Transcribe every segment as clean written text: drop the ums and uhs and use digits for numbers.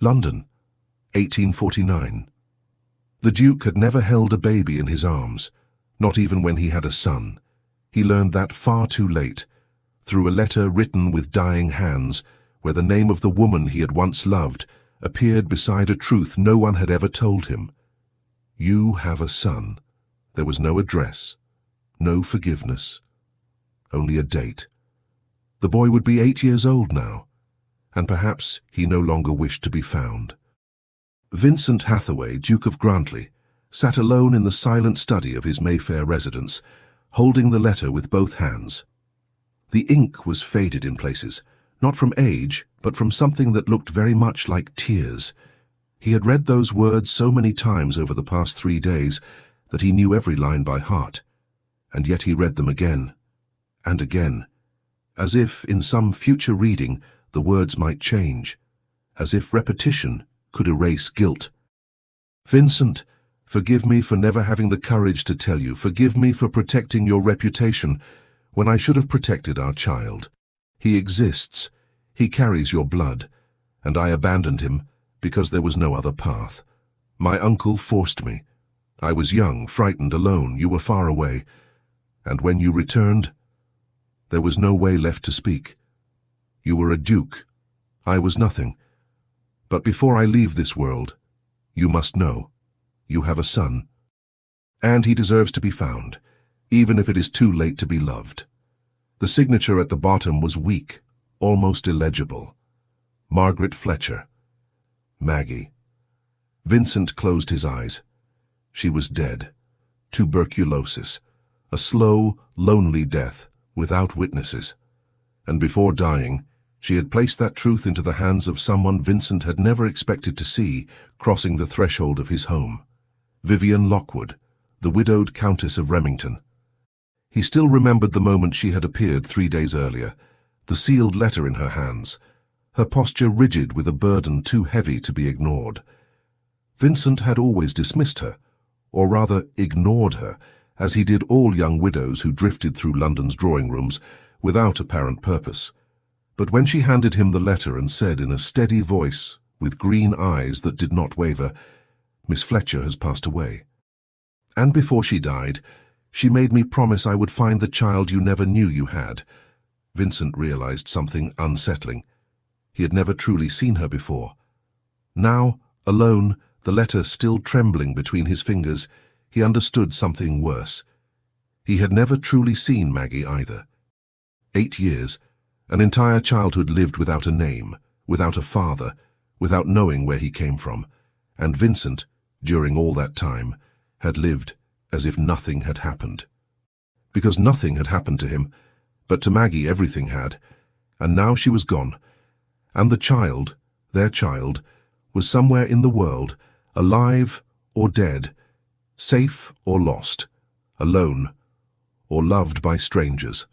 London, 1849. The Duke had never held a baby in his arms, not even when he had a son. He learned that far too late, through a letter written with dying hands, where the name of the woman he had once loved appeared beside a truth no one had ever told him. You have a son. There was no address, no forgiveness, only a date. The boy would be 8 years old now, and perhaps he no longer wished to be found. Vincent Hathaway, Duke of Grantley, sat alone in the silent study of his Mayfair residence, holding the letter with both hands. The ink was faded in places, not from age, but from something that looked very much like tears. He had read those words so many times over the past 3 days that he knew every line by heart, and yet he read them again and again, as if in some future reading the words might change, as if repetition could erase guilt. Vincent, forgive me for never having the courage to tell you. Forgive me for protecting your reputation when I should have protected our child. He exists. He carries your blood, and I abandoned him because there was no other path. My uncle forced me. I was young, frightened, alone. You were far away, and when you returned, there was no way left to speak. You were a duke. I was nothing. But before I leave this world, you must know, you have a son, and he deserves to be found, even if it is too late to be loved. The signature at the bottom was weak, almost illegible. Margaret Fletcher. Maggie. Vincent closed his eyes. She was dead. Tuberculosis. A slow, lonely death, without witnesses. And before dying, she had placed that truth into the hands of someone Vincent had never expected to see crossing the threshold of his home. Vivian Lockwood, the widowed Countess of Remington. He still remembered the moment she had appeared 3 days earlier, the sealed letter in her hands, her posture rigid with a burden too heavy to be ignored. Vincent had always dismissed her, or rather ignored her, as he did all young widows who drifted through London's drawing rooms without apparent purpose. But when she handed him the letter and said in a steady voice, with green eyes that did not waver, "Miss Fletcher has passed away. And before she died, she made me promise I would find the child you never knew you had," Vincent realized something unsettling. He had never truly seen her before. Now, alone, the letter still trembling between his fingers, he understood something worse. He had never truly seen Maggie either. 8 years, an entire childhood lived without a name, without a father, without knowing where he came from, and Vincent, during all that time, had lived as if nothing had happened. Because nothing had happened to him, but to Maggie everything had, and now she was gone, and the child, their child, was somewhere in the world, alive or dead, safe or lost, alone or loved by strangers.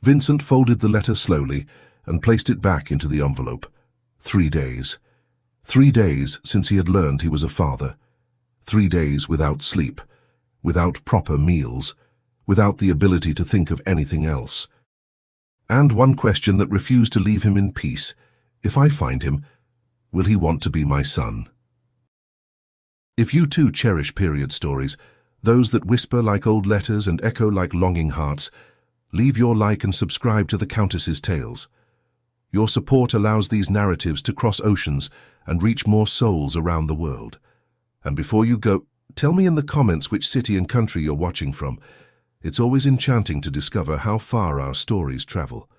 Vincent folded the letter slowly and placed it back into the envelope. 3 days. 3 days since he had learned he was a father. 3 days without sleep, without proper meals, without the ability to think of anything else. And one question that refused to leave him in peace: if I find him, will he want to be my son? If you too cherish period stories, those that whisper like old letters and echo like longing hearts, leave your like and subscribe to the Countess's Tales. Your support allows these narratives to cross oceans and reach more souls around the world. And before you go, tell me in the comments which city and country you're watching from. It's always enchanting to discover how far our stories travel.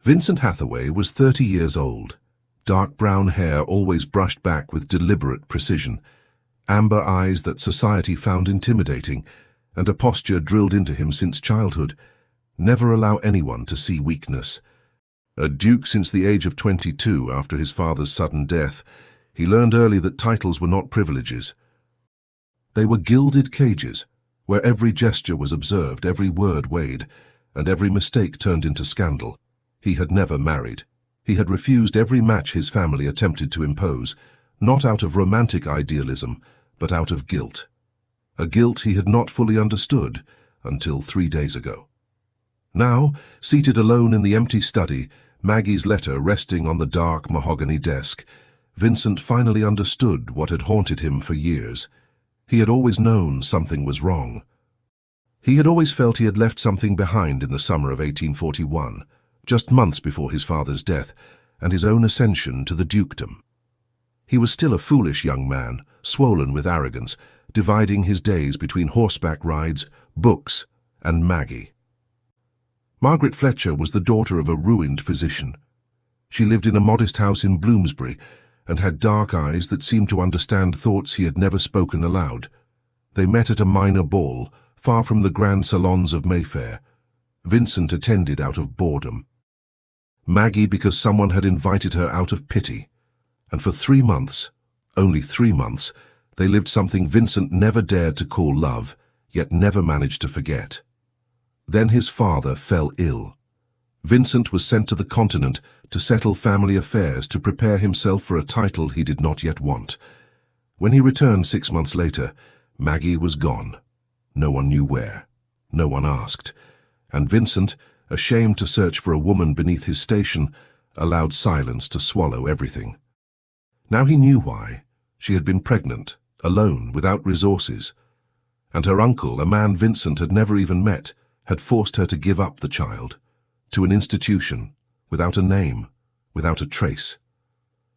Vincent Hathaway was 30 years old. Dark brown hair always brushed back with deliberate precision, amber eyes that society found intimidating, and a posture drilled into him since childhood: never allow anyone to see weakness. A duke since the age of 22 after his father's sudden death, he learned early that titles were not privileges. They were gilded cages, where every gesture was observed, every word weighed, and every mistake turned into scandal. He had never married. He had refused every match his family attempted to impose, not out of romantic idealism, but out of guilt. A guilt he had not fully understood until 3 days ago. Now, seated alone in the empty study, Maggie's letter resting on the dark mahogany desk, Vincent finally understood what had haunted him for years. He had always known something was wrong. He had always felt he had left something behind in the summer of 1841, just months before his father's death and his own ascension to the dukedom. He was still a foolish young man, swollen with arrogance, dividing his days between horseback rides, books, and Maggie. Margaret Fletcher was the daughter of a ruined physician. She lived in a modest house in Bloomsbury and had dark eyes that seemed to understand thoughts he had never spoken aloud. They met at a minor ball, far from the grand salons of Mayfair. Vincent attended out of boredom. Maggie because someone had invited her out of pity. And for 3 months, only 3 months, they lived something Vincent never dared to call love, yet never managed to forget. Then his father fell ill. Vincent was sent to the continent to settle family affairs, to prepare himself for a title he did not yet want. When he returned 6 months later, Maggie was gone. No one knew where. No one asked. And Vincent, ashamed to search for a woman beneath his station, allowed silence to swallow everything. Now he knew why. She had been pregnant, alone, without resources. And her uncle, a man Vincent had never even met, had forced her to give up the child, to an institution, without a name, without a trace.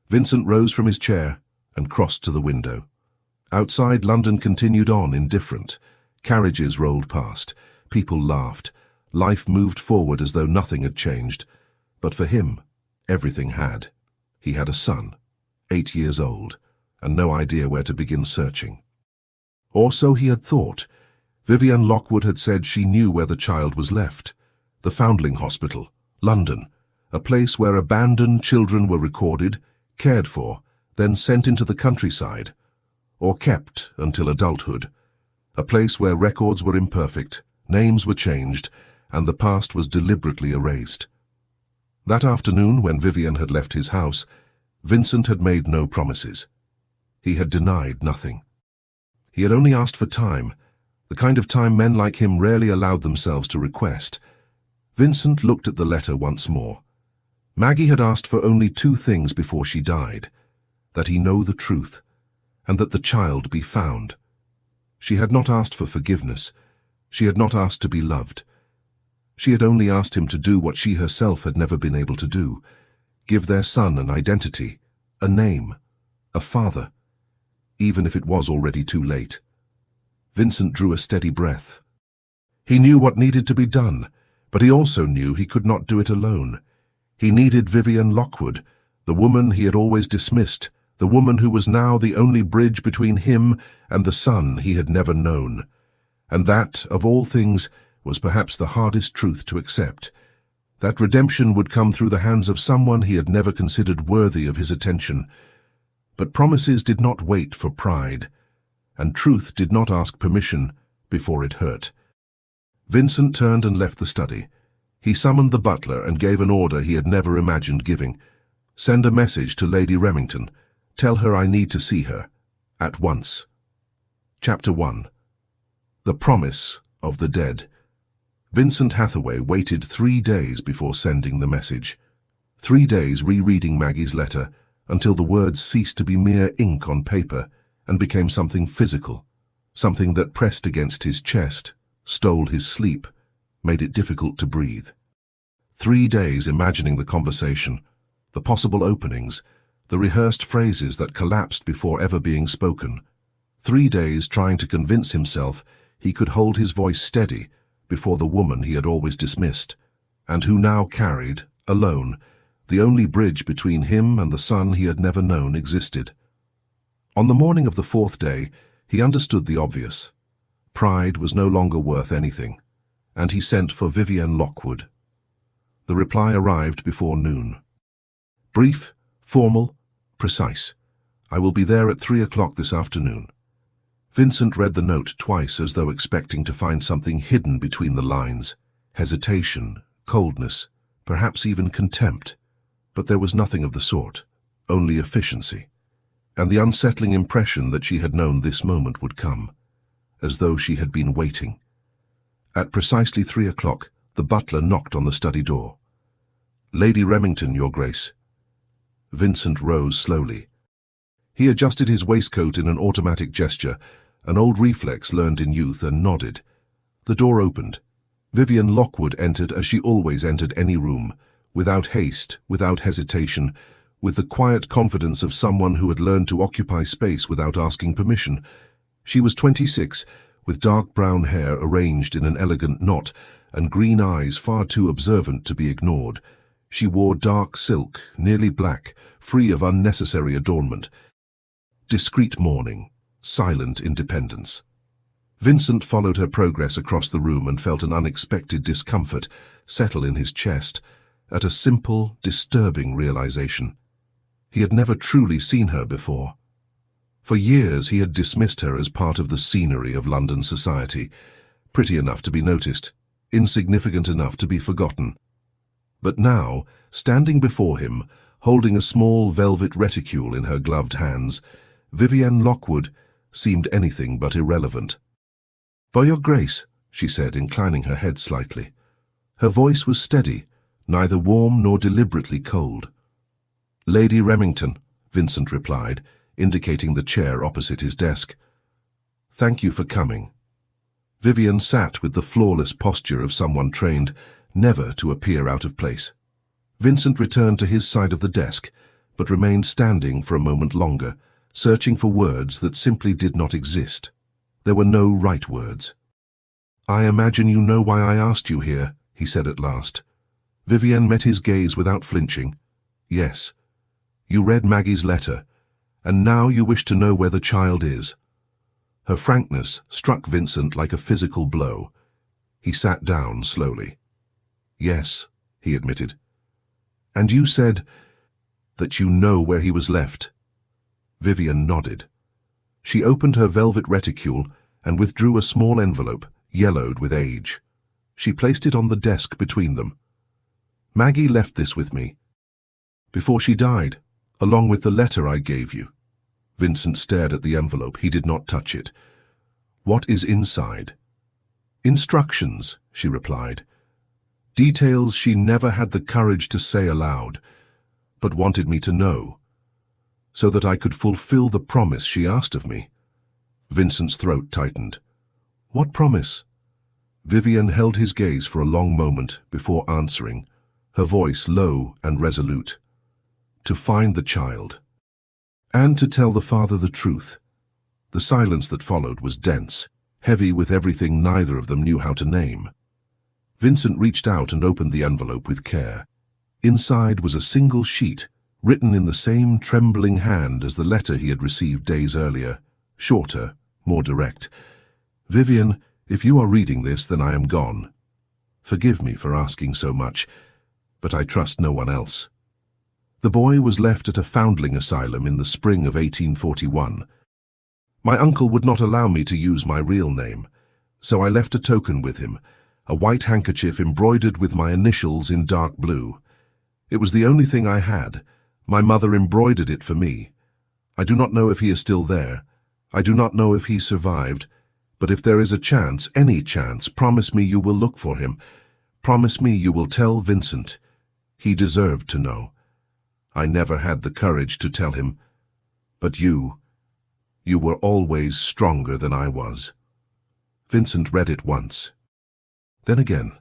Vincent rose from his chair and crossed to the window. Outside, London continued on, indifferent. Carriages rolled past. People laughed. Life moved forward as though nothing had changed. But for him, everything had. He had a son, 8 years old, and no idea where to begin searching. Or so he had thought. Vivienne Lockwood had said she knew where the child was left. The Foundling Hospital, London, a place where abandoned children were recorded, cared for, then sent into the countryside, or kept until adulthood. A place where records were imperfect, names were changed, and the past was deliberately erased. That afternoon, when Vivienne had left his house, Vincent had made no promises. He had denied nothing. He had only asked for time, the kind of time men like him rarely allowed themselves to request. Vincent looked at the letter once more. Maggie had asked for only 2 things before she died: that he know the truth, and that the child be found. She had not asked for forgiveness. She had not asked to be loved. She had only asked him to do what she herself had never been able to do: give their son an identity, a name, a father, even if it was already too late. Vincent drew a steady breath. He knew what needed to be done, but he also knew he could not do it alone. He needed Vivienne Lockwood, the woman he had always dismissed, the woman who was now the only bridge between him and the son he had never known. And that, of all things, was perhaps the hardest truth to accept. That redemption would come through the hands of someone he had never considered worthy of his attention. But promises did not wait for pride, and truth did not ask permission before it hurt. Vincent turned and left the study. He summoned the butler and gave an order he had never imagined giving. Send a message to Lady Remington. Tell her I need to see her. At once. Chapter 1. The Promise of the Dead. Vincent Hathaway waited 3 days before sending the message. 3 days rereading Maggie's letter until the words ceased to be mere ink on paper and became something physical, something that pressed against his chest, stole his sleep, made it difficult to breathe. 3 days imagining the conversation, the possible openings, the rehearsed phrases that collapsed before ever being spoken. 3 days trying to convince himself he could hold his voice steady before the woman he had always dismissed, and who now carried, alone, the only bridge between him and the son he had never known existed. On the morning of the 4th day, he understood the obvious. Pride was no longer worth anything, and he sent for Vivienne Lockwood. The reply arrived before noon. Brief, formal, precise. I will be there at 3 o'clock this afternoon. Vincent read the note twice as though expecting to find something hidden between the lines. Hesitation, coldness, perhaps even contempt. But there was nothing of the sort, only efficiency. And the unsettling impression that she had known this moment would come, as though she had been waiting. At precisely 3 o'clock, the butler knocked on the study door. Lady Remington, Your Grace. Vincent rose slowly. He adjusted his waistcoat in an automatic gesture, an old reflex learned in youth, and nodded. The door opened. Vivian Lockwood entered as she always entered any room, without haste, without hesitation, with the quiet confidence of someone who had learned to occupy space without asking permission. She was 26, with dark brown hair arranged in an elegant knot and green eyes far too observant to be ignored. She wore dark silk, nearly black, free of unnecessary adornment. Discreet mourning, silent independence. Vincent followed her progress across the room and felt an unexpected discomfort settle in his chest at a simple, disturbing realization. He had never truly seen her before. For years he had dismissed her as part of the scenery of London society, pretty enough to be noticed, insignificant enough to be forgotten. But now, standing before him, holding a small velvet reticule in her gloved hands, Vivian Lockwood seemed anything but irrelevant. "By your grace," she said, inclining her head slightly. Her voice was steady, neither warm nor deliberately cold. "Lady Remington," Vincent replied, indicating the chair opposite his desk. "Thank you for coming." Vivian sat with the flawless posture of someone trained never to appear out of place. Vincent returned to his side of the desk, but remained standing for a moment longer, searching for words that simply did not exist. There were no right words. "I imagine you know why I asked you here," he said at last. Vivian met his gaze without flinching. "Yes. You read Maggie's letter, and now you wish to know where the child is." Her frankness struck Vincent like a physical blow. He sat down slowly. "Yes," he admitted. "And you said that you know where he was left." Vivian nodded. She opened her velvet reticule and withdrew a small envelope, yellowed with age. She placed it on the desk between them. "Maggie left this with me before she died, along with the letter I gave you." Vincent stared at the envelope. He did not touch it. "What is inside?" "Instructions," she replied. "Details she never had the courage to say aloud, but wanted me to know, so that I could fulfill the promise she asked of me." Vincent's throat tightened. "What promise?" Vivian held his gaze for a long moment before answering, her voice low and resolute. "To find the child, and to tell the father the truth." The silence that followed was dense, heavy with everything neither of them knew how to name. Vincent reached out and opened the envelope with care. Inside was a single sheet, written in the same trembling hand as the letter he had received days earlier, shorter, more direct. "Vivian, if you are reading this, then I am gone. Forgive me for asking so much, but I trust no one else." The boy was left at a foundling asylum in the spring of 1841. My uncle would not allow me to use my real name, so I left a token with him, a white handkerchief embroidered with my initials in dark blue. It was the only thing I had. My mother embroidered it for me. I do not know if he is still there. I do not know if he survived. But if there is a chance, any chance, promise me you will look for him. Promise me you will tell Vincent. He deserved to know. I never had the courage to tell him. But you were always stronger than I was." Vincent read it once. Then again.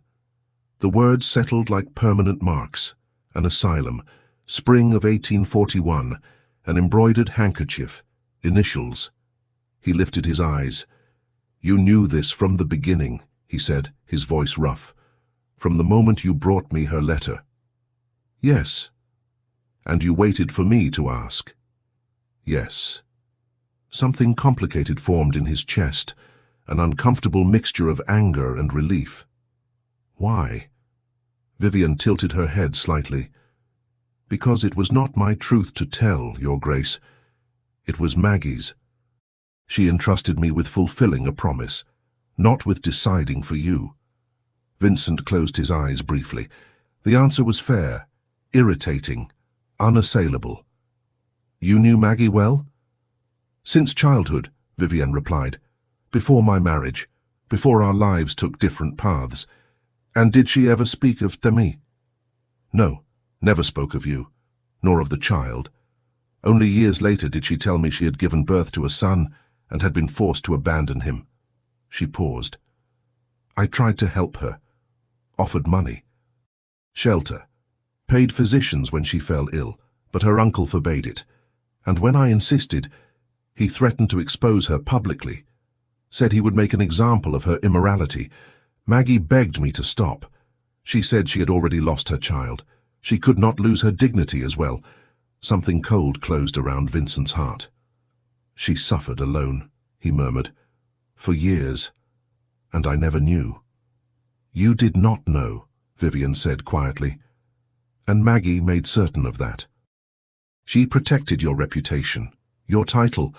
The words settled like permanent marks. An asylum, spring of 1841, an embroidered handkerchief, initials. He lifted his eyes. "You knew this from the beginning," he said, his voice rough. "From the moment you brought me her letter." "Yes." "And you waited for me to ask." "Yes." Something complicated formed in his chest, an uncomfortable mixture of anger and relief. "Why?" Vivian tilted her head slightly. "Because it was not my truth to tell, Your Grace. It was Maggie's. She entrusted me with fulfilling a promise, not with deciding for you." Vincent closed his eyes briefly. The answer was fair, irritating, unassailable. "You knew Maggie well?" "Since childhood," Vivian replied. "Before my marriage, before our lives took different paths." "And did she ever speak of me?" "No. Never spoke of you, nor of the child. Only years later did she tell me she had given birth to a son and had been forced to abandon him. She paused. I tried to help her, offered money, shelter, paid physicians when she fell ill, but her uncle forbade it. And when I insisted, he threatened to expose her publicly, said he would make an example of her immorality. Maggie begged me to stop. She said she had already lost her child. She could not lose her dignity as well. Something cold closed around Vincent's heart. She suffered alone, he murmured, for years, and I never knew. You did not know, Vivian said quietly, and Maggie made certain of that. She protected your reputation, your title,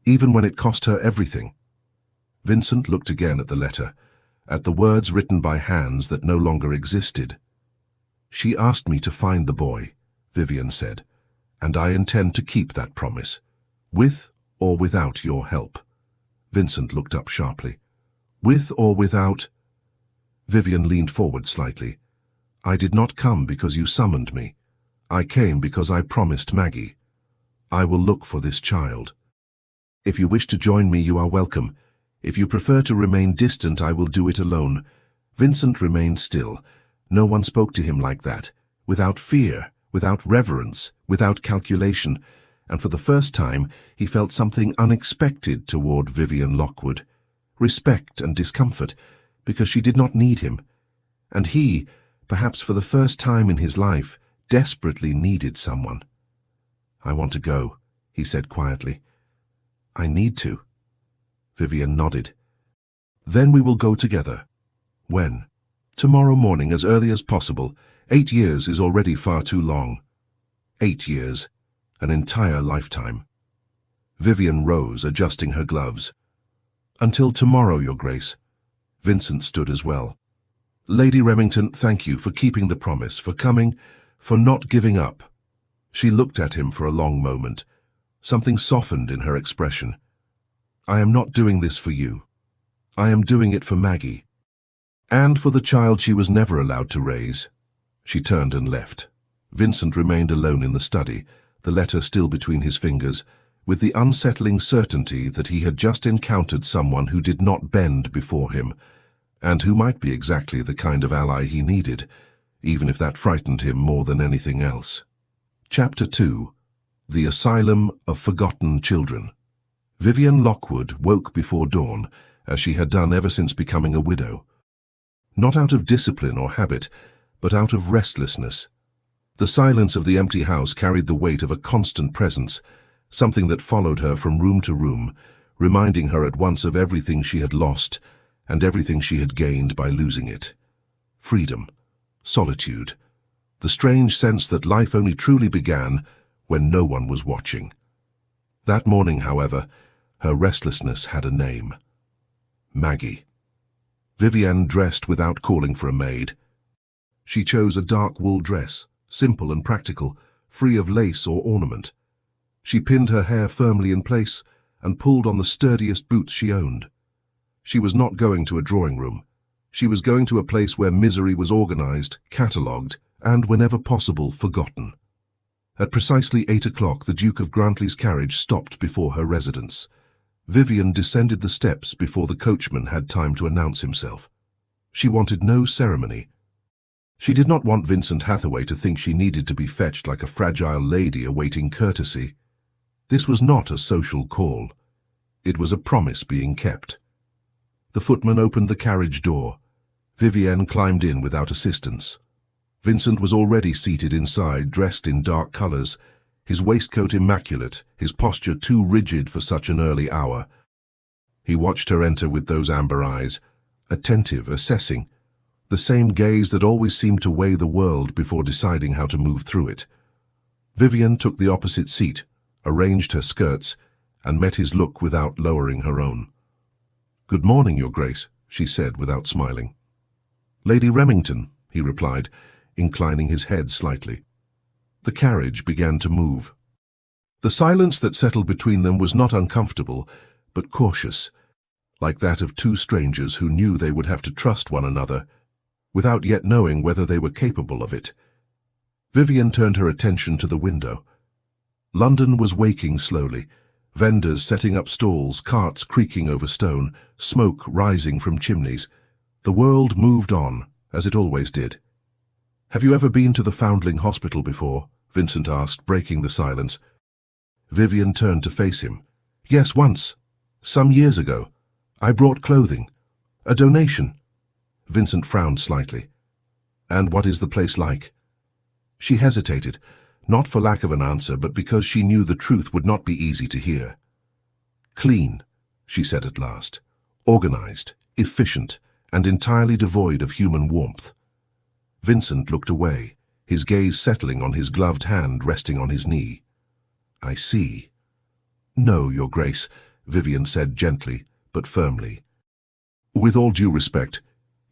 even when it cost her everything. Vincent looked again at the letter, at the words written by hands that no longer existed. She asked me to find the boy, Vivian said, and I intend to keep that promise, with or without your help. Vincent looked up sharply. With or without? Vivian leaned forward slightly. I did not come because you summoned me. I came because I promised Maggie. I will look for this child. If you wish to join me, you are welcome. If you prefer to remain distant, I will do it alone. Vincent remained still. No one spoke to him like that, without fear, without reverence, without calculation, and for the first time he felt something unexpected toward Vivian Lockwood. Respect and discomfort, because she did not need him. And he, perhaps for the first time in his life, desperately needed someone. I want to go, he said quietly. I need to. Vivian nodded. Then we will go together. When? Tomorrow morning, as early as possible. 8 years is already far too long. 8 years. An entire lifetime. Vivian rose, adjusting her gloves. Until tomorrow, Your Grace. Vincent stood as well. Lady Remington, thank you for keeping the promise, for coming, for not giving up. She looked at him for a long moment. Something softened in her expression. I am not doing this for you. I am doing it for Maggie. And for the child she was never allowed to raise. She turned and left. Vincent remained alone in the study, the letter still between his fingers, with the unsettling certainty that he had just encountered someone who did not bend before him, and who might be exactly the kind of ally he needed, even if that frightened him more than anything else. Chapter 2. The Asylum of Forgotten Children. Vivian Lockwood woke before dawn, as she had done ever since becoming a widow. Not out of discipline or habit, but out of restlessness. The silence of the empty house carried the weight of a constant presence, something that followed her from room to room, reminding her at once of everything she had lost and everything she had gained by losing it. Freedom, solitude, the strange sense that life only truly began when no one was watching. That morning, however, her restlessness had a name. Maggie. Vivian dressed without calling for a maid. She chose a dark wool dress, simple and practical, free of lace or ornament. She pinned her hair firmly in place and pulled on the sturdiest boots she owned. She was not going to a drawing room. She was going to a place where misery was organized, catalogued, and, whenever possible, forgotten. At precisely 8 o'clock, the Duke of Grantley's carriage stopped before her residence. Vivian descended the steps before the coachman had time to announce himself. She wanted no ceremony. She did not want Vincent Hathaway to think she needed to be fetched like a fragile lady awaiting courtesy. This was not a social call. It was a promise being kept. The footman opened the carriage door. Vivian climbed in without assistance. Vincent was already seated inside, dressed in dark colors, his waistcoat immaculate, his posture too rigid for such an early hour. He watched her enter with those amber eyes, attentive, assessing, the same gaze that always seemed to weigh the world before deciding how to move through it. Vivian took the opposite seat, arranged her skirts, and met his look without lowering her own. "Good morning, Your Grace," she said without smiling. "Lady Remington," he replied, inclining his head slightly. The carriage began to move. The silence that settled between them was not uncomfortable, but cautious, like that of two strangers who knew they would have to trust one another, without yet knowing whether they were capable of it. Vivian turned her attention to the window. London was waking slowly, vendors setting up stalls, carts creaking over stone, smoke rising from chimneys. The world moved on, as it always did. "Have you ever been to the Foundling Hospital before?" Vincent asked, breaking the silence. Vivian turned to face him. "Yes, once. Some years ago. I brought clothing. A donation." Vincent frowned slightly. "And what is the place like?" She hesitated, not for lack of an answer, but because she knew the truth would not be easy to hear. "Clean," she said at last. "Organized, efficient, and entirely devoid of human warmth." Vincent looked away, his gaze settling on his gloved hand resting on his knee. "I see." "No, Your Grace," Vivian said gently, but firmly. "With all due respect,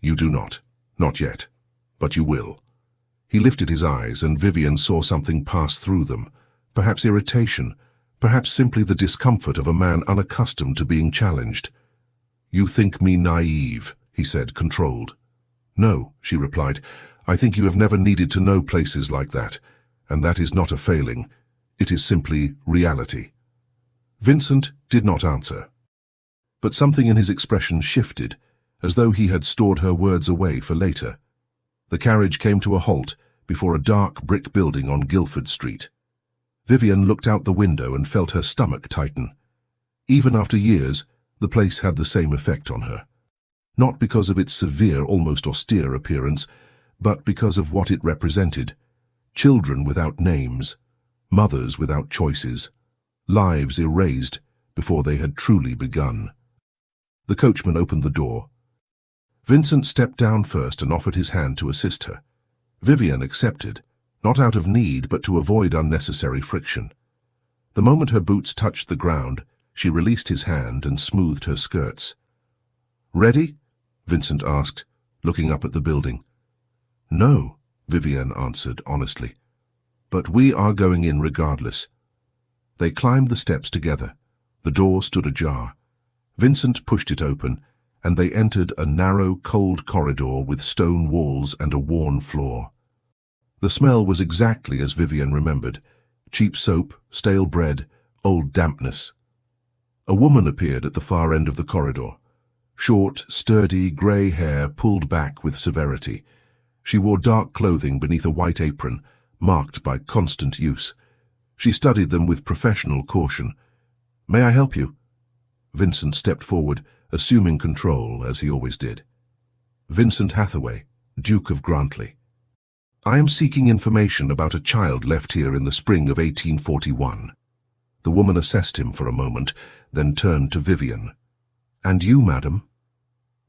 you do not. Not yet. But you will." He lifted his eyes, and Vivian saw something pass through them. Perhaps irritation, perhaps simply the discomfort of a man unaccustomed to being challenged. "You think me naive," he said, controlled. "No," she replied. "I think you have never needed to know places like that, and that is not a failing. It is simply reality." Vincent did not answer. But something in his expression shifted, as though he had stored her words away for later. The carriage came to a halt before a dark brick building on Guildford Street. Vivian looked out the window and felt her stomach tighten. Even after years, the place had the same effect on her. Not because of its severe, almost austere appearance, but because of what it represented. Children without names, mothers without choices, lives erased before they had truly begun. The coachman opened the door. Vincent stepped down first and offered his hand to assist her. Vivian accepted, not out of need but to avoid unnecessary friction. The moment her boots touched the ground, she released his hand and smoothed her skirts. "Ready?" Vincent asked, looking up at the building. "No," Vivian answered honestly. "But we are going in regardless." They climbed the steps together. The door stood ajar. Vincent pushed it open, and they entered a narrow, cold corridor with stone walls and a worn floor. The smell was exactly as Vivian remembered: cheap soap, stale bread, old dampness. A woman appeared at the far end of the corridor. Short, sturdy, grey hair pulled back with severity. She wore dark clothing beneath a white apron, marked by constant use. She studied them with professional caution. "May I help you?" Vincent stepped forward, assuming control, as he always did. "Vincent Hathaway, Duke of Grantley. I am seeking information about a child left here in the spring of 1841. The woman assessed him for a moment, then turned to Vivian. "And you, madam?"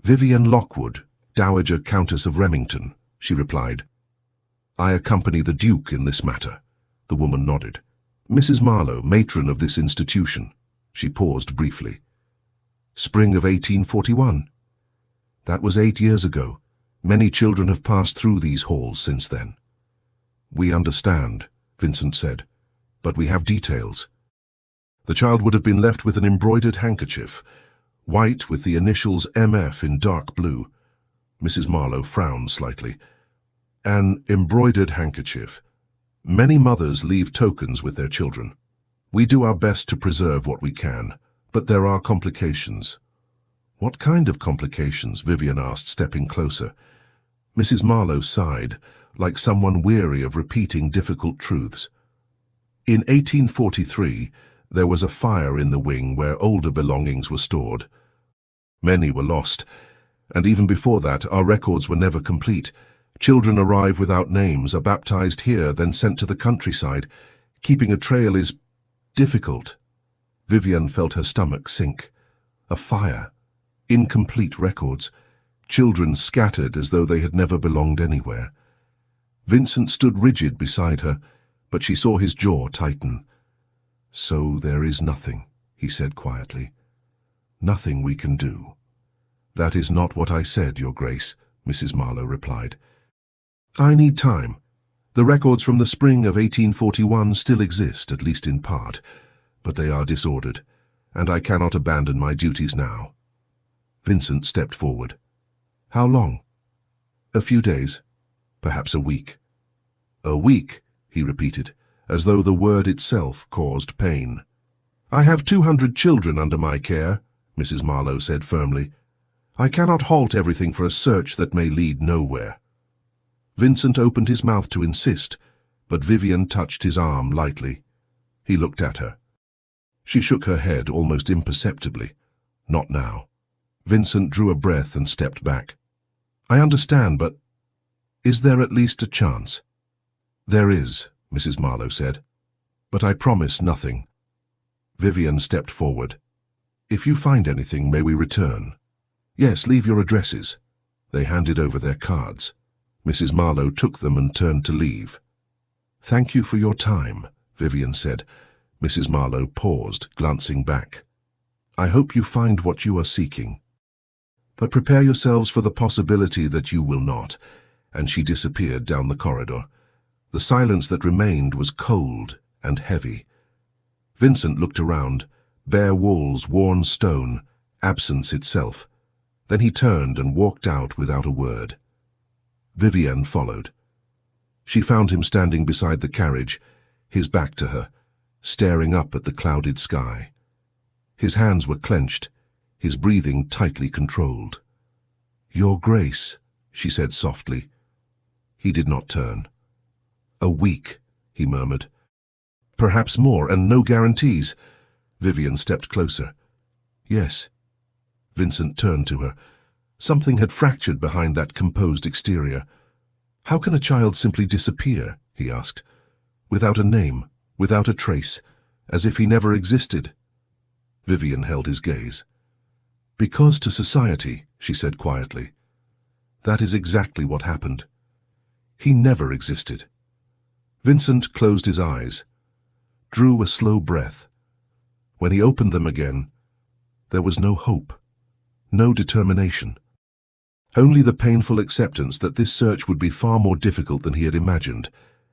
"Vivian Lockwood, Dowager Countess of Remington," she replied. "I accompany the Duke in this matter." The woman nodded. "Mrs. Marlowe, matron of this institution." She paused briefly. "Spring of 1841. That was 8 years ago. Many children have passed through these halls since then." "We understand," Vincent said, "but we have details." The child would have been left with an embroidered handkerchief, white with the initials MF in dark blue. Mrs. Marlowe frowned slightly. "An embroidered handkerchief. Many mothers leave tokens with their children. We do our best to preserve what we can, but there are complications." "What kind of complications?" Vivian asked, stepping closer. Mrs. Marlowe sighed, like someone weary of repeating difficult truths. "In 1843, there was a fire in the wing where older belongings were stored. Many were lost, and even before that, our records were never complete. Children arrive without names, are baptized here, then sent to the countryside. Keeping a trail is difficult." Vivian felt her stomach sink. A fire. Incomplete records. Children scattered as though they had never belonged anywhere. Vincent stood rigid beside her, but she saw his jaw tighten. "So there is nothing," he said quietly. "Nothing we can do." "That is not what I said, Your Grace," Mrs. Marlowe replied. "I need time. The records from the spring of 1841 still exist, at least in part, but they are disordered, and I cannot abandon my duties now." Vincent stepped forward. "How long?" "A few days, perhaps a week." "A week," he repeated, as though the word itself caused pain. "I have 200 children under my care," Mrs. Marlowe said firmly. "I cannot halt everything for a search that may lead nowhere." Vincent opened his mouth to insist, but Vivian touched his arm lightly. He looked at her. She shook her head almost imperceptibly. Not now. Vincent drew a breath and stepped back. "I understand, but is there at least a chance?" "There is," Mrs. Marlowe said, "but I promise nothing." Vivian stepped forward. "If you find anything, may we return?" "Yes, leave your addresses." They handed over their cards. Mrs. Marlowe took them and turned to leave. "Thank you for your time," Vivian said. Mrs. Marlowe paused, glancing back. "I hope you find what you are seeking. But prepare yourselves for the possibility that you will not," and she disappeared down the corridor. The silence that remained was cold and heavy. Vincent looked around, bare walls, worn stone, absence itself. Then he turned and walked out without a word. Vivian followed. She found him standing beside the carriage, his back to her, staring up at the clouded sky. His hands were clenched, his breathing tightly controlled. "Your Grace," she said softly. He did not turn. "A week," he murmured. "Perhaps more, and no guarantees." Vivian stepped closer. "Yes." Vincent turned to her. Something had fractured behind that composed exterior. "How can a child simply disappear?" he asked. "Without a name, without a trace, as if he never existed?" Vivian held his gaze. "Because to society," she said quietly. "That is exactly what happened. He never existed." Vincent closed his eyes, drew a slow breath. When he opened them again, there was no hope, no determination. Only the painful acceptance that this search would be far more difficult than he had imagined,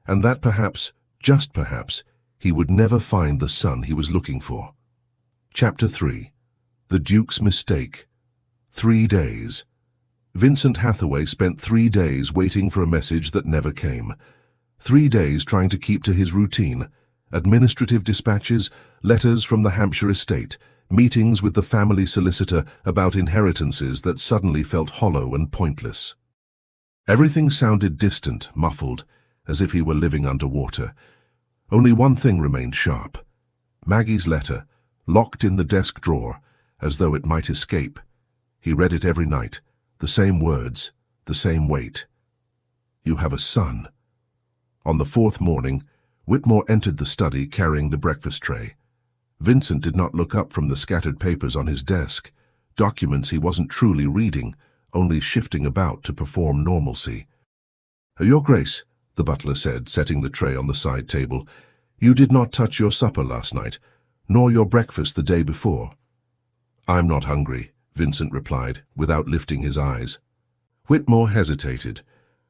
and that perhaps, just perhaps, he would never find the son he was looking for. Chapter 3. The Duke's Mistake. 3 days. Vincent Hathaway spent 3 days waiting for a message that never came. 3 days trying to keep to his routine. Administrative dispatches, letters from the Hampshire estate, meetings with the family solicitor about inheritances that suddenly felt hollow and pointless. Everything sounded distant, muffled, as if he were living underwater. Only one thing remained sharp. Maggie's letter, locked in the desk drawer, as though it might escape. He read it every night, the same words, the same weight. "You have a son." On the 4th morning, Whitmore entered the study carrying the breakfast tray. Vincent did not look up from the scattered papers on his desk, documents he wasn't truly reading, only shifting about to perform normalcy. "Your Grace," the butler said, setting the tray on the side table, "you did not touch your supper last night, nor your breakfast the day before." "I'm not hungry," Vincent replied, without lifting his eyes. Whitmore hesitated.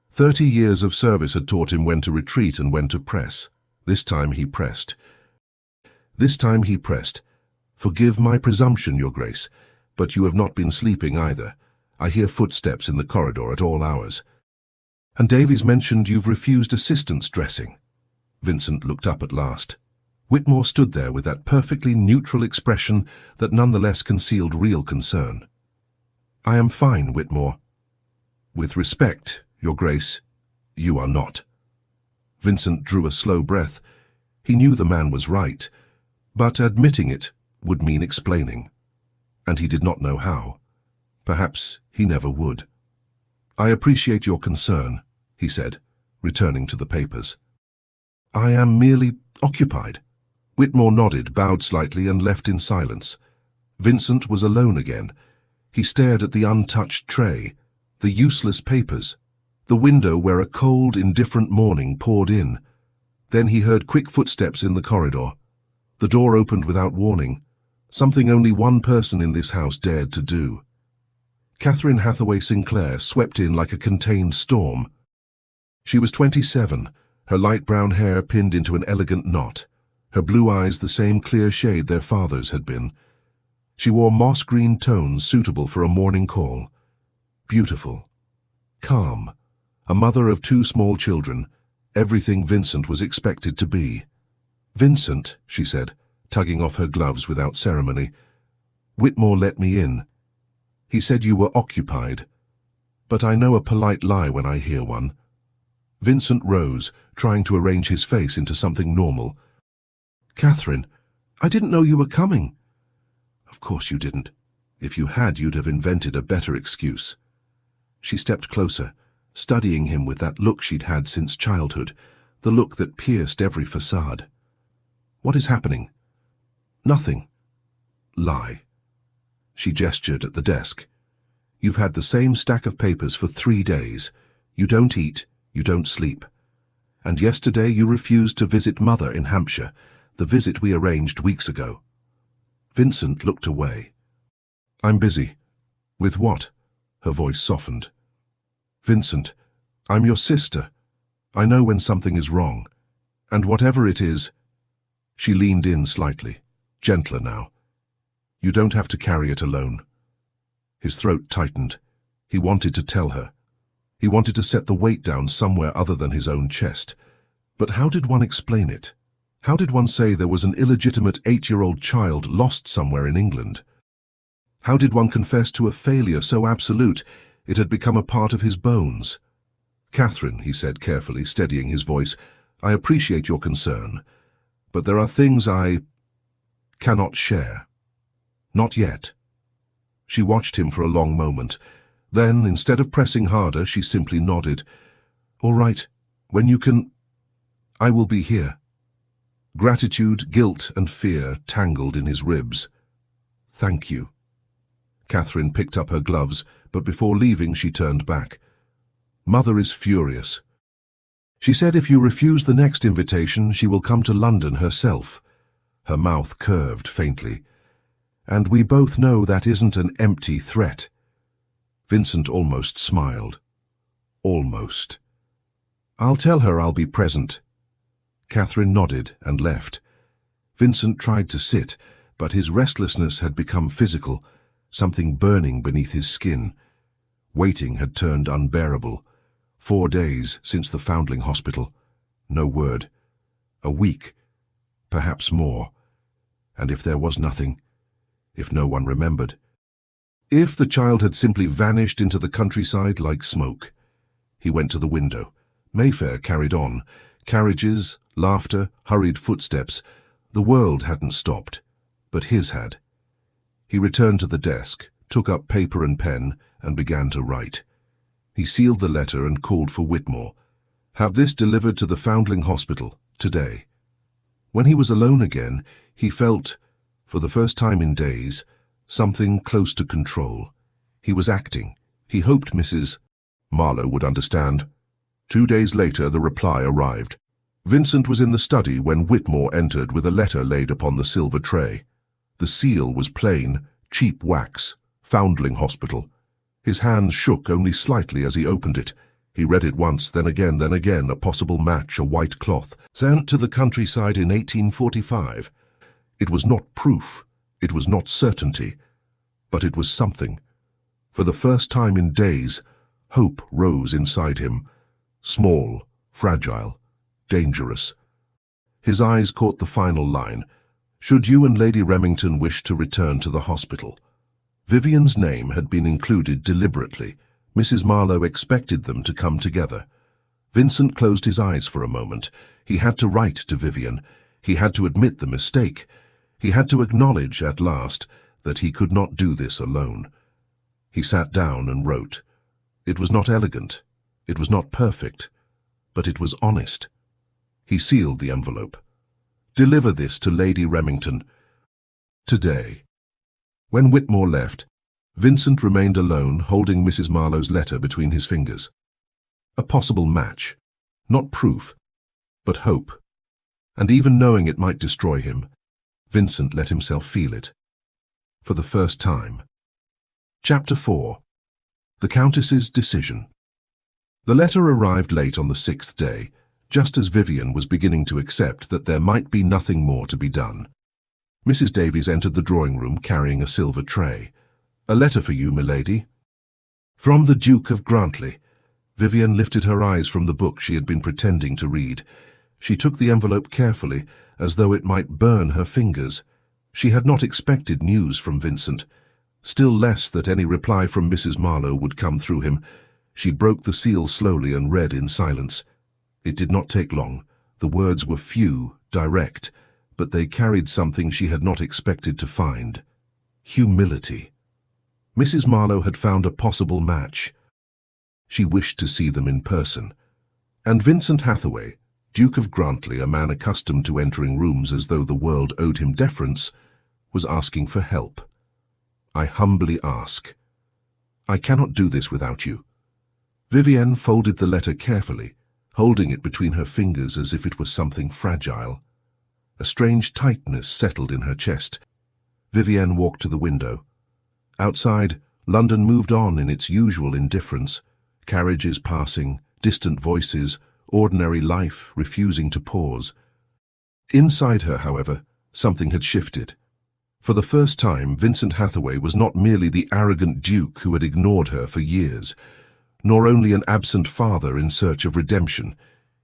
30 years of service had taught him when to retreat and when to press. This time he pressed. "Forgive my presumption, Your Grace, but you have not been sleeping either. I hear footsteps in the corridor at all hours. And Davies mentioned you've refused assistance dressing." Vincent looked up at last. Whitmore stood there with that perfectly neutral expression that nonetheless concealed real concern. "I am fine, Whitmore." "With respect, Your Grace, you are not." Vincent drew a slow breath. He knew the man was right, but admitting it would mean explaining. And he did not know how. Perhaps he never would. "I appreciate your concern," he said, returning to the papers. "I am merely occupied." Whitmore nodded, bowed slightly, and left in silence. Vincent was alone again. He stared at the untouched tray, the useless papers, the window where a cold, indifferent morning poured in. Then he heard quick footsteps in the corridor. The door opened without warning, something only one person in this house dared to do. Catherine Hathaway Sinclair swept in like a contained storm. She was 27, her light brown hair pinned into an elegant knot, her blue eyes the same clear shade their father's had been. She wore moss-green tones suitable for a morning call. Beautiful, calm, a mother of 2 small children, everything Vincent was expected to be. "Vincent," she said, tugging off her gloves without ceremony, "Whitmore let me in. He said you were occupied. But I know a polite lie when I hear one." Vincent rose, trying to arrange his face into something normal. "Catherine, I didn't know you were coming." "Of course you didn't. If you had, you'd have invented a better excuse." She stepped closer, studying him with that look she'd had since childhood, the look that pierced every facade. "What is happening?" "Nothing." "Lie." She gestured at the desk. "You've had the same stack of papers for 3 days. You don't eat, you don't sleep. And yesterday you refused to visit Mother in Hampshire, the visit we arranged weeks ago." Vincent looked away. "I'm busy." "With what?" Her voice softened. "Vincent, I'm your sister. I know when something is wrong. And whatever it is—" She leaned in slightly, gentler now. "You don't have to carry it alone." His throat tightened. He wanted to tell her. He wanted to set the weight down somewhere other than his own chest. But how did one explain it? How did one say there was an illegitimate 8-year-old child lost somewhere in England? How did one confess to a failure so absolute it had become a part of his bones? "Catherine," he said carefully, steadying his voice, "I appreciate your concern, but there are things I cannot share. Not yet." She watched him for a long moment. Then, instead of pressing harder, she simply nodded. "All right, when you can, I will be here." Gratitude, guilt, and fear tangled in his ribs. "Thank you." Catherine picked up her gloves, but before leaving she turned back. "Mother is furious. She said if you refuse the next invitation, she will come to London herself." Her mouth curved faintly. "And we both know that isn't an empty threat." Vincent almost smiled. Almost. "I'll tell her I'll be present." Catherine nodded and left. Vincent tried to sit, but his restlessness had become physical, something burning beneath his skin. Waiting had turned unbearable. 4 days since the Foundling Hospital. No word. A week. Perhaps more. And if there was nothing, if no one remembered, if the child had simply vanished into the countryside like smoke. He went to the window. Mayfair carried on. Carriages, laughter, hurried footsteps. The world hadn't stopped, but his had. He returned to the desk, took up paper and pen, and began to write. He sealed the letter and called for Whitmore. "Have this delivered to the Foundling Hospital, today." When he was alone again, he felt, for the first time in days, something close to control. He was acting. He hoped Mrs. Marlowe would understand. 2 days later, the reply arrived. Vincent was in the study when Whitmore entered with a letter laid upon the silver tray. The seal was plain, cheap wax, Foundling Hospital. His hands shook only slightly as he opened it. He read it once, then again, a possible match, a white cloth, sent to the countryside in 1845. It was not proof, it was not certainty, but it was something. For the first time in days, hope rose inside him. Small, fragile, dangerous. His eyes caught the final line. "Should you and Lady Remington wish to return to the hospital?" Vivian's name had been included deliberately. Mrs. Marlowe expected them to come together. Vincent closed his eyes for a moment. He had to write to Vivian. He had to admit the mistake. He had to acknowledge, at last, that he could not do this alone. He sat down and wrote. It was not elegant. It was not perfect. But it was honest. He sealed the envelope. "Deliver this to Lady Remington. Today." When Whitmore left, Vincent remained alone, holding Mrs. Marlowe's letter between his fingers. A possible match. Not proof, but hope. And even knowing it might destroy him, Vincent let himself feel it. For the first time. Chapter 4. The Countess's Decision. The letter arrived late on the 6th day, just as Vivian was beginning to accept that there might be nothing more to be done. Mrs. Davies entered the drawing-room carrying a silver tray. "A letter for you, milady." "From the Duke of Grantley." Vivienne lifted her eyes from the book she had been pretending to read. She took the envelope carefully, as though it might burn her fingers. She had not expected news from Vincent, still less that any reply from Mrs. Marlowe would come through him. She broke the seal slowly and read in silence. It did not take long. The words were few, direct, but they carried something she had not expected to find. Humility. Mrs. Marlowe had found a possible match. She wished to see them in person. And Vincent Hathaway, Duke of Grantley, a man accustomed to entering rooms as though the world owed him deference, was asking for help. I humbly ask. I cannot do this without you. Vivienne folded the letter carefully, holding it between her fingers as if it was something fragile. A strange tightness settled in her chest. Vivienne walked to the window. Outside, London moved on in its usual indifference. Carriages passing, distant voices, ordinary life refusing to pause. Inside her, however, something had shifted. For the first time, Vincent Hathaway was not merely the arrogant duke who had ignored her for years, nor only an absent father in search of redemption.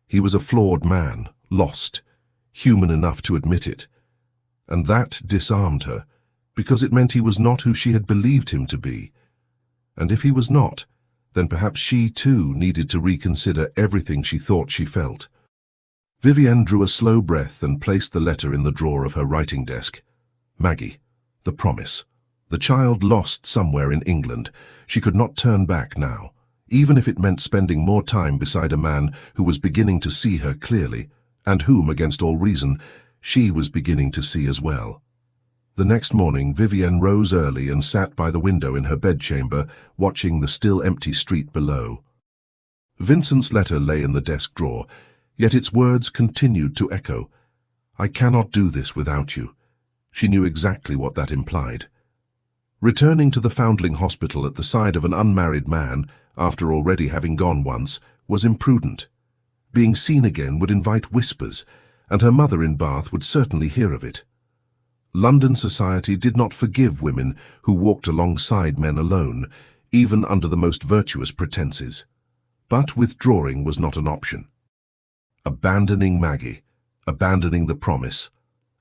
He was a flawed man, lost, human enough to admit it. And that disarmed her, because it meant he was not who she had believed him to be. And if he was not, then perhaps she too needed to reconsider everything she thought she felt. Vivienne drew a slow breath and placed the letter in the drawer of her writing desk. Maggie, the promise. The child lost somewhere in England. She could not turn back now, even if it meant spending more time beside a man who was beginning to see her clearly, and whom, against all reason, she was beginning to see as well. The next morning, Vivienne rose early and sat by the window in her bedchamber, watching the still empty street below. Vincent's letter lay in the desk drawer, yet its words continued to echo. I cannot do this without you. She knew exactly what that implied. Returning to the Foundling Hospital at the side of an unmarried man, after already having gone once, was imprudent. Being seen again would invite whispers, and her mother in Bath would certainly hear of it. London society did not forgive women who walked alongside men alone, even under the most virtuous pretenses. But withdrawing was not an option. Abandoning Maggie, abandoning the promise,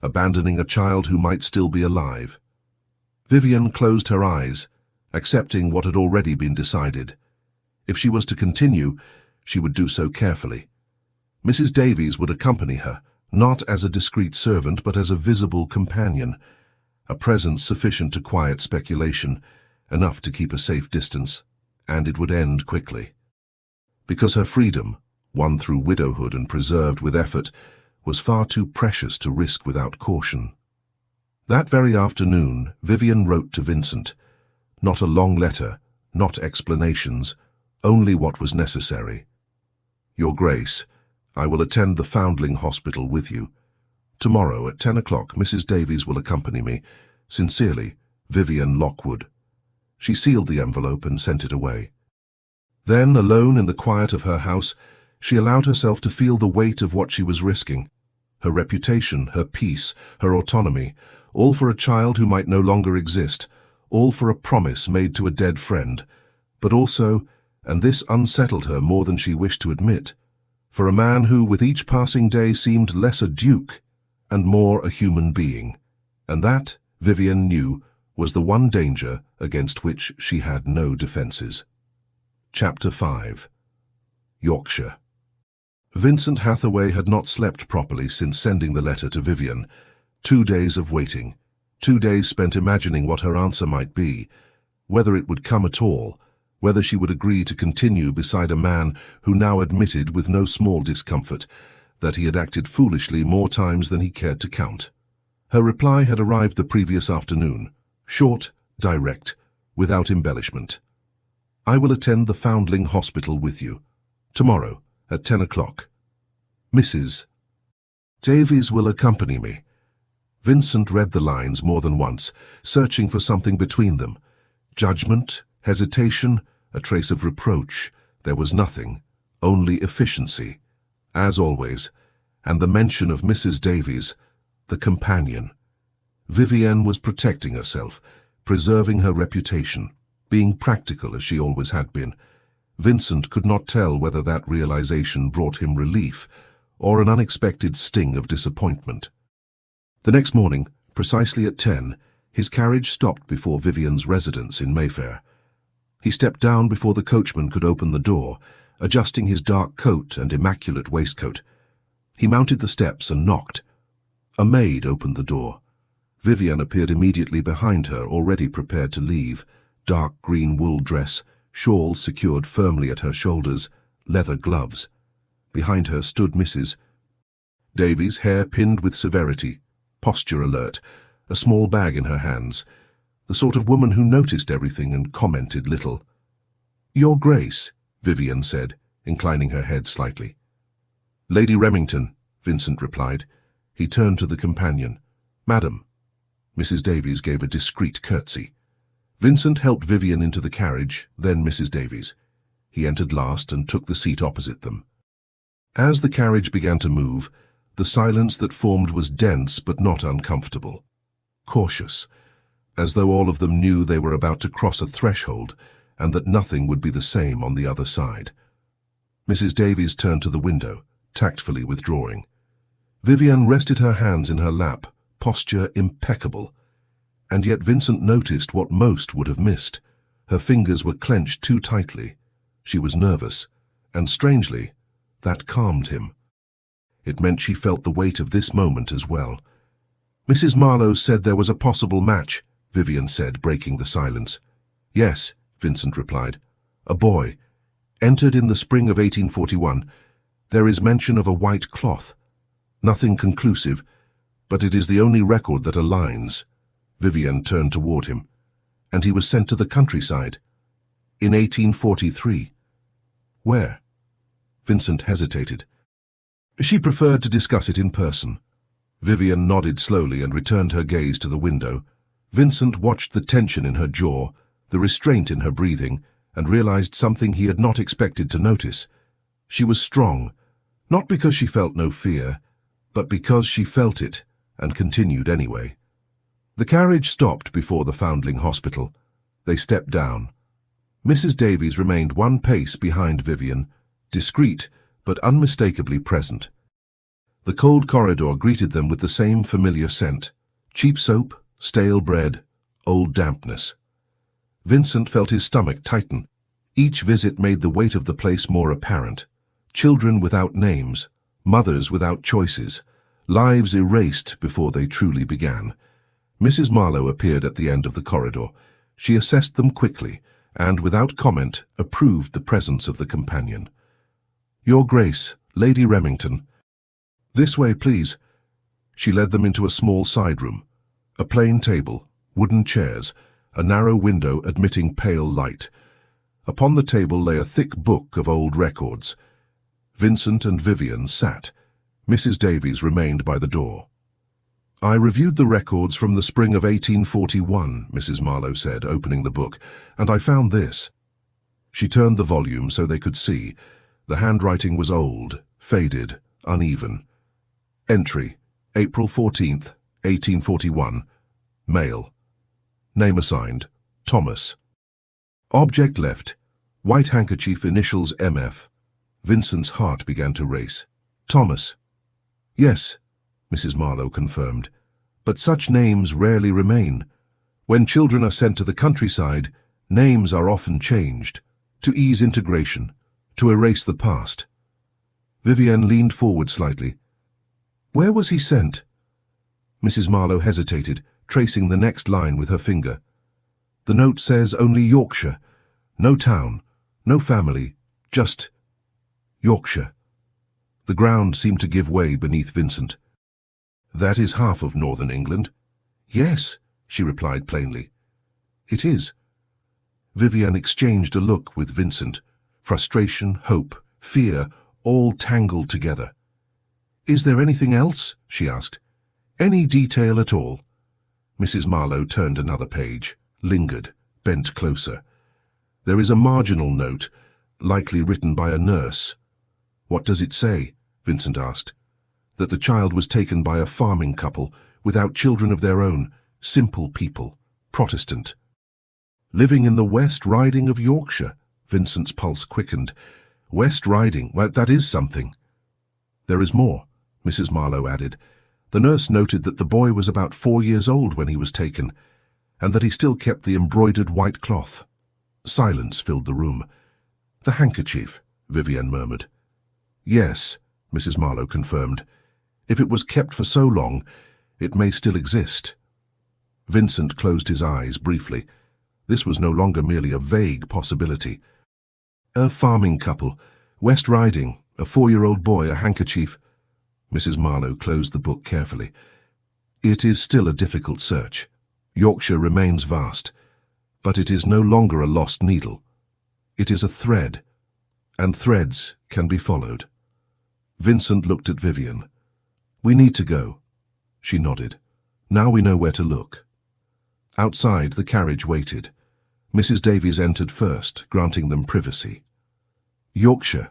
abandoning a child who might still be alive. Vivienne closed her eyes, accepting what had already been decided. If she was to continue, she would do so carefully. Mrs. Davies would accompany her, not as a discreet servant but as a visible companion, a presence sufficient to quiet speculation, enough to keep a safe distance, and it would end quickly. Because her freedom, won through widowhood and preserved with effort, was far too precious to risk without caution. That very afternoon, Vivienne wrote to Vincent. Not a long letter, not explanations, only what was necessary. Your Grace, I will attend the Foundling Hospital with you. Tomorrow at 10 o'clock, Mrs. Davies will accompany me. Sincerely, Vivienne Lockwood. She sealed the envelope and sent it away. Then, alone in the quiet of her house, she allowed herself to feel the weight of what she was risking. Her reputation, her peace, her autonomy, all for a child who might no longer exist, all for a promise made to a dead friend, but also, and this unsettled her more than she wished to admit, for a man who, with each passing day, seemed less a duke and more a human being. And that, Vivienne knew, was the one danger against which she had no defences. Chapter 5. Yorkshire. Vincent Hathaway had not slept properly since sending the letter to Vivienne. 2 days of waiting, 2 days spent imagining what her answer might be, whether it would come at all, whether she would agree to continue beside a man who now admitted with no small discomfort that he had acted foolishly more times than he cared to count. Her reply had arrived the previous afternoon, short, direct, without embellishment. I will attend the Foundling Hospital with you, tomorrow at 10 o'clock. Mrs. Davies will accompany me. Vincent read the lines more than once, searching for something between them. Judgment, hesitation, a trace of reproach. There was nothing, only efficiency, as always, and the mention of Mrs. Davies, the companion. Vivienne was protecting herself, preserving her reputation, being practical as she always had been. Vincent could not tell whether that realization brought him relief or an unexpected sting of disappointment. The next morning, precisely at 10, his carriage stopped before Vivian's residence in Mayfair. He stepped down before the coachman could open the door, adjusting his dark coat and immaculate waistcoat. He mounted the steps and knocked. A maid opened the door. Vivian appeared immediately behind her, already prepared to leave. Dark green wool dress, shawl secured firmly at her shoulders, leather gloves. Behind her stood Mrs. Davies, hair pinned with severity, posture alert, a small bag in her hands, the sort of woman who noticed everything and commented little. "Your Grace," Vivian said, inclining her head slightly. "Lady Remington," Vincent replied. He turned to the companion. "Madam." Mrs. Davies gave a discreet curtsy. Vincent helped Vivian into the carriage, then Mrs. Davies. He entered last and took the seat opposite them. As the carriage began to move, the silence that formed was dense but not uncomfortable. Cautious, as though all of them knew they were about to cross a threshold and that nothing would be the same on the other side. Mrs. Davies turned to the window, tactfully withdrawing. Vivian rested her hands in her lap, posture impeccable. And yet Vincent noticed what most would have missed. Her fingers were clenched too tightly. She was nervous, and strangely, that calmed him. It meant she felt the weight of this moment as well. "Mrs. Marlowe said there was a possible match," Vivian said, breaking the silence. "Yes," Vincent replied. "A boy. Entered in the spring of 1841. There is mention of a white cloth. Nothing conclusive, but it is the only record that aligns." Vivian turned toward him. "And he was sent to the countryside. In 1843. Where?" Vincent hesitated. She preferred to discuss it in person. Vivian nodded slowly and returned her gaze to the window. Vincent watched the tension in her jaw, the restraint in her breathing, and realized something he had not expected to notice. She was strong, not because she felt no fear, but because she felt it, and continued anyway. The carriage stopped before the Foundling Hospital. They stepped down. Mrs. Davies remained one pace behind Vivian, discreet but unmistakably present. The cold corridor greeted them with the same familiar scent: cheap soap, stale bread, old dampness. Vincent felt his stomach tighten. Each visit made the weight of the place more apparent. Children without names, mothers without choices, lives erased before they truly began. Mrs. Marlowe appeared at the end of the corridor. She assessed them quickly, and without comment approved the presence of the companion. "Your Grace, Lady Remington." "This way, please." She led them into a small side room. A plain table, wooden chairs, a narrow window admitting pale light. Upon the table lay a thick book of old records. Vincent and Vivian sat. Mrs. Davies remained by the door. "I reviewed the records from the spring of 1841, Mrs. Marlowe said, opening the book, "and I found this." She turned the volume so they could see. The handwriting was old, faded, uneven. Entry, April 14th, 1841. Male. Name assigned, Thomas. Object left, white handkerchief, initials MF. Vincent's heart began to race. "Thomas." "Yes," Mrs. Marlowe confirmed, "but such names rarely remain. When children are sent to the countryside, names are often changed, to ease integration, to erase the past." Vivian leaned forward slightly. "Where was he sent?" Mrs. Marlowe hesitated, tracing the next line with her finger. "The note says only Yorkshire. No town, no family, just Yorkshire." The ground seemed to give way beneath Vincent. "That is half of northern England." "Yes," she replied plainly. "It is." Vivian exchanged a look with Vincent. Frustration, hope, fear, all tangled together. "Is there anything else?" she asked. "Any detail at all?" Mrs. Marlowe turned another page, lingered, bent closer. "There is a marginal note, likely written by a nurse." "What does it say?" Vincent asked. "That the child was taken by a farming couple, without children of their own, simple people, Protestant." "Living in the West Riding of Yorkshire," Vincent's pulse quickened. West Riding, well, that is something. There is more, Mrs. Marlowe added. The nurse noted that the boy was about 4 years old when he was taken, and that he still kept the embroidered white cloth. Silence filled the room. The handkerchief, Vivienne murmured. Yes, Mrs. Marlowe confirmed. If it was kept for so long, it may still exist. Vincent closed his eyes briefly. This was no longer merely a vague possibility. A farming couple, West Riding, a 4-year-old boy, a handkerchief. Mrs. Marlowe closed the book carefully. It is still a difficult search. Yorkshire remains vast, but it is no longer a lost needle. It is a thread, and threads can be followed. Vincent looked at Vivienne. We need to go. She nodded. Now we know where to look. Outside, the carriage waited. Mrs. Davies entered first, granting them privacy. Yorkshire,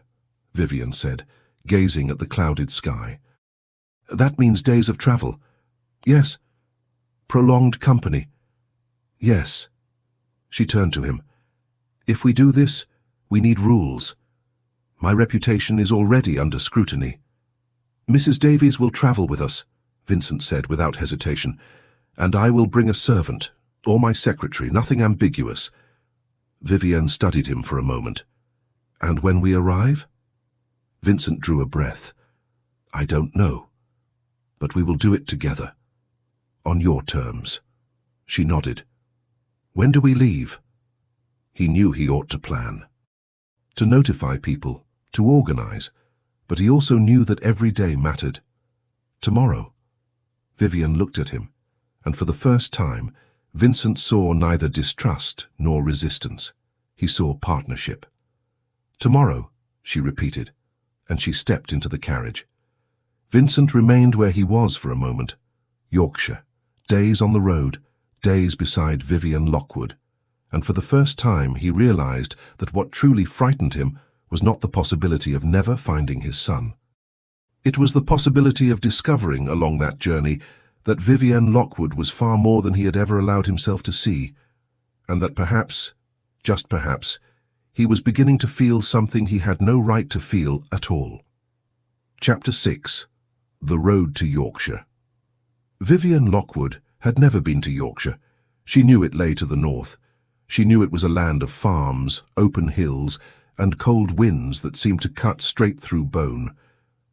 Vivienne said, gazing at the clouded sky. That means days of travel. Yes. Prolonged company. Yes. She turned to him. If we do this, we need rules. My reputation is already under scrutiny. Mrs. Davies will travel with us, Vincent said without hesitation, and I will bring a servant, or my secretary, nothing ambiguous. Vivienne studied him for a moment. And when we arrive? Vincent drew a breath. I don't know, but we will do it together. On your terms. She nodded. When do we leave? He knew he ought to plan. To notify people, to organize, but he also knew that every day mattered. Tomorrow. Vivienne looked at him, and for the first time, Vincent saw neither distrust nor resistance. He saw partnership. Tomorrow, she repeated, and she stepped into the carriage. Vincent remained where he was for a moment. Yorkshire, days on the road, days beside Vivienne Lockwood, and for the first time he realized that what truly frightened him was not the possibility of never finding his son. It was the possibility of discovering along that journey that Vivienne Lockwood was far more than he had ever allowed himself to see, and that perhaps, just perhaps, he was beginning to feel something he had no right to feel at all. Chapter 6. The Road to Yorkshire. Vivienne Lockwood had never been to Yorkshire. She knew it lay to the north. She knew it was a land of farms, open hills, and cold winds that seemed to cut straight through bone.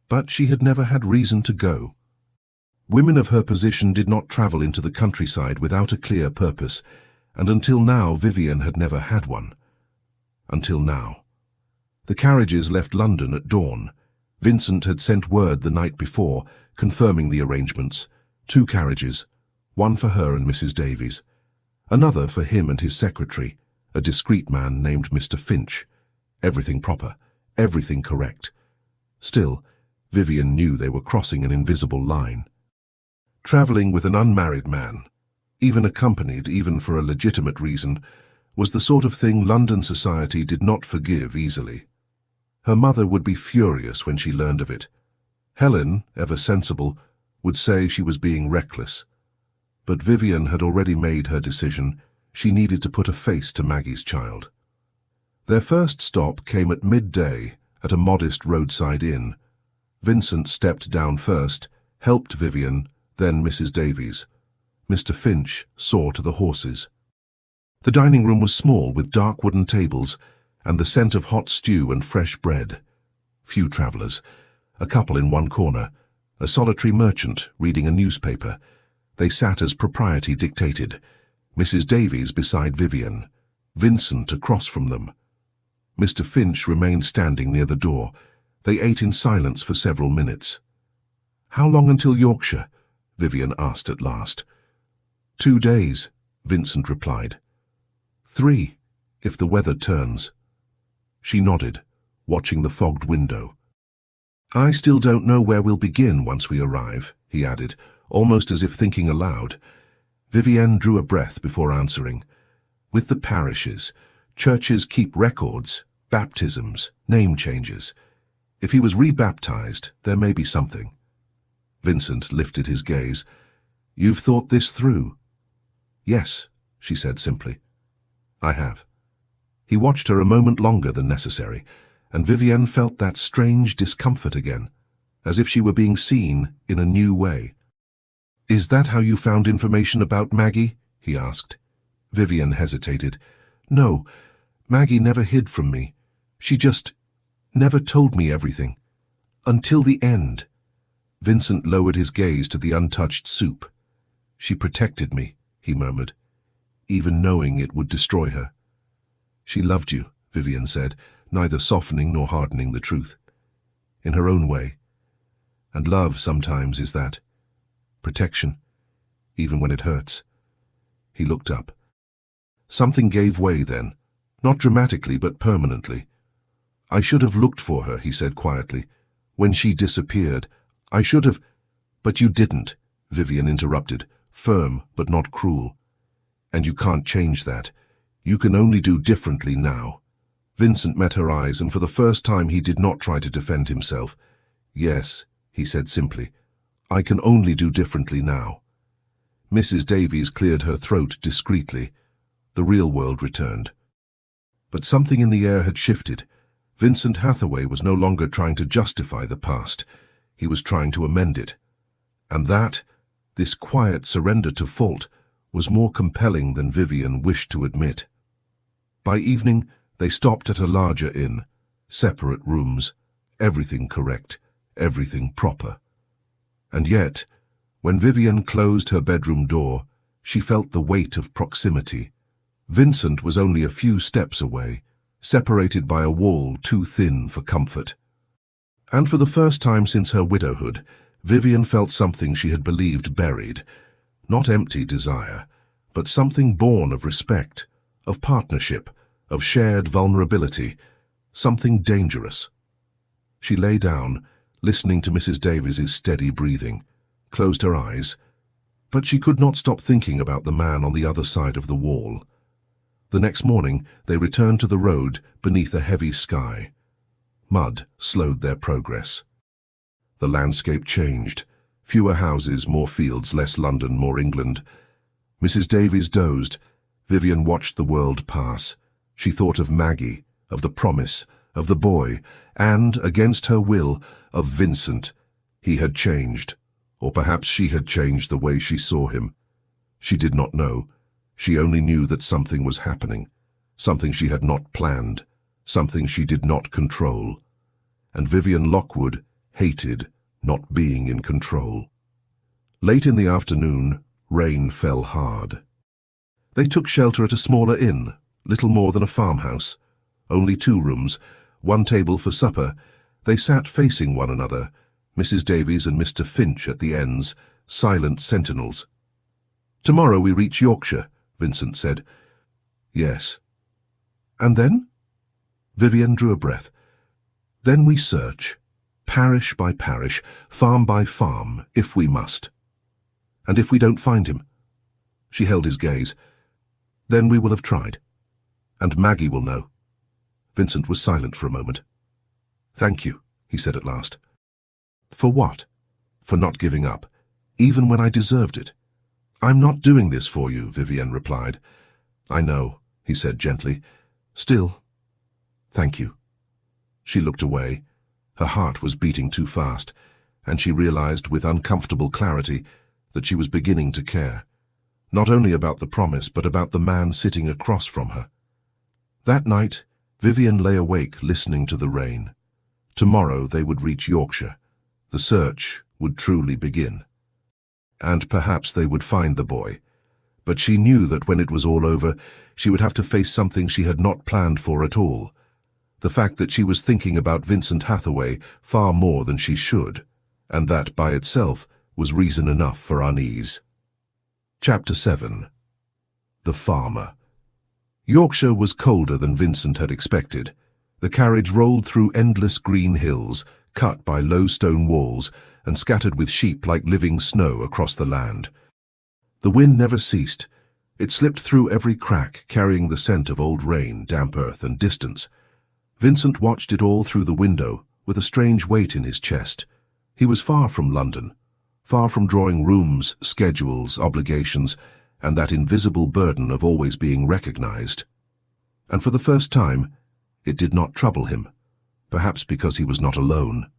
But she had never had reason to go. Women of her position did not travel into the countryside without a clear purpose, and until now Vivienne had never had one. Until now. The carriages left London at dawn. Vincent had sent word the night before, confirming the arrangements. 2 carriages, one for her and Mrs. Davies, another for him and his secretary, a discreet man named Mr. Finch. Everything proper, everything correct. Still, Vivienne knew they were crossing an invisible line. Travelling with an unmarried man, even accompanied, even for a legitimate reason, was the sort of thing London society did not forgive easily. Her mother would be furious when she learned of it. Helen, ever sensible, would say she was being reckless. But Vivienne had already made her decision. She needed to put a face to Maggie's child. Their first stop came at midday at a modest roadside inn. Vincent stepped down first, helped Vivienne, then Mrs. Davies. Mr. Finch saw to the horses. The dining room was small, with dark wooden tables, and the scent of hot stew and fresh bread. Few travellers. A couple in one corner, a solitary merchant reading a newspaper. They sat as propriety dictated. Mrs. Davies beside Vivienne, Vincent across from them. Mr. Finch remained standing near the door. They ate in silence for several minutes. "How long until Yorkshire?" Vivienne asked at last. 2 days, Vincent replied. 3, if the weather turns. She nodded, watching the fogged window. "I still don't know where we'll begin once we arrive," he added, almost as if thinking aloud. Vivienne drew a breath before answering. "With the parishes, churches keep records, baptisms, name changes. If he was rebaptized, there may be something." Vincent lifted his gaze. "You've thought this through?" "Yes," she said simply. "I have." He watched her a moment longer than necessary, and Vivienne felt that strange discomfort again, as if she were being seen in a new way. "Is that how you found information about Maggie?" he asked. Vivienne hesitated. "No, Maggie never hid from me. She just never told me everything. Until the end." Vincent lowered his gaze to the untouched soup. "She protected me," he murmured, "even knowing it would destroy her." "She loved you," Vivienne said, neither softening nor hardening the truth. "In her own way. And love sometimes is that. Protection, even when it hurts." He looked up. Something gave way then, not dramatically but permanently. "I should have looked for her," he said quietly. "When she disappeared, I should have—" "But you didn't," Vivienne interrupted, firm but not cruel. "And you can't change that. You can only do differently now." Vincent met her eyes, and for the first time he did not try to defend himself. "Yes," he said simply, "I can only do differently now." Mrs. Davies cleared her throat discreetly. The real world returned. But something in the air had shifted. Vincent Hathaway was no longer trying to justify the past. He was trying to amend it. And that, this quiet surrender to fault, was more compelling than Vivienne wished to admit. By evening, they stopped at a larger inn. Separate rooms, everything correct, everything proper. And yet, when Vivienne closed her bedroom door, she felt the weight of proximity. Vincent was only a few steps away, separated by a wall too thin for comfort. And for the first time since her widowhood, Vivienne felt something she had believed buried. Not empty desire, but something born of respect, of partnership, of shared vulnerability, something dangerous. She lay down, listening to Mrs. Davies's steady breathing, closed her eyes, but she could not stop thinking about the man on the other side of the wall. The next morning, they returned to the road beneath a heavy sky. Mud slowed their progress. The landscape changed. Fewer houses, more fields, less London, more England. Mrs. Davies dozed. Vivienne watched the world pass. She thought of Maggie, of the promise, of the boy, and, against her will, of Vincent. He had changed, or perhaps she had changed the way she saw him. She did not know. She only knew that something was happening, something she had not planned, something she did not control. And Vivienne Lockwood hated not being in control. Late in the afternoon, rain fell hard. They took shelter at a smaller inn, little more than a farmhouse. Only 2 rooms, 1 table for supper. They sat facing one another, Mrs. Davies and Mr. Finch at the ends, silent sentinels. "Tomorrow we reach Yorkshire," Vincent said. "Yes." "And then?" Vivienne drew a breath. "Then we search, parish by parish, farm by farm, if we must. And if we don't find him," she held his gaze, "then we will have tried. And Maggie will know." Vincent was silent for a moment. "Thank you," he said at last. "For what?" "For not giving up, even when I deserved it." "I'm not doing this for you," Vivienne replied. "I know," he said gently. "Still, thank you." She looked away. Her heart was beating too fast, and she realized with uncomfortable clarity that she was beginning to care, not only about the promise but about the man sitting across from her. That night, Vivienne lay awake listening to the rain. Tomorrow they would reach Yorkshire. The search would truly begin. And perhaps they would find the boy. But she knew that when it was all over, she would have to face something she had not planned for at all. The fact that she was thinking about Vincent Hathaway far more than she should, and that by itself was reason enough for unease. Chapter 7. The Farmer. Yorkshire was colder than Vincent had expected. The carriage rolled through endless green hills, cut by low stone walls, and scattered with sheep like living snow across the land. The wind never ceased. It slipped through every crack, carrying the scent of old rain, damp earth, and distance. Vincent watched it all through the window, with a strange weight in his chest. He was far from London, far from drawing rooms, schedules, obligations, and that invisible burden of always being recognized. and for the first time, it did not trouble him, perhaps because he was not alone.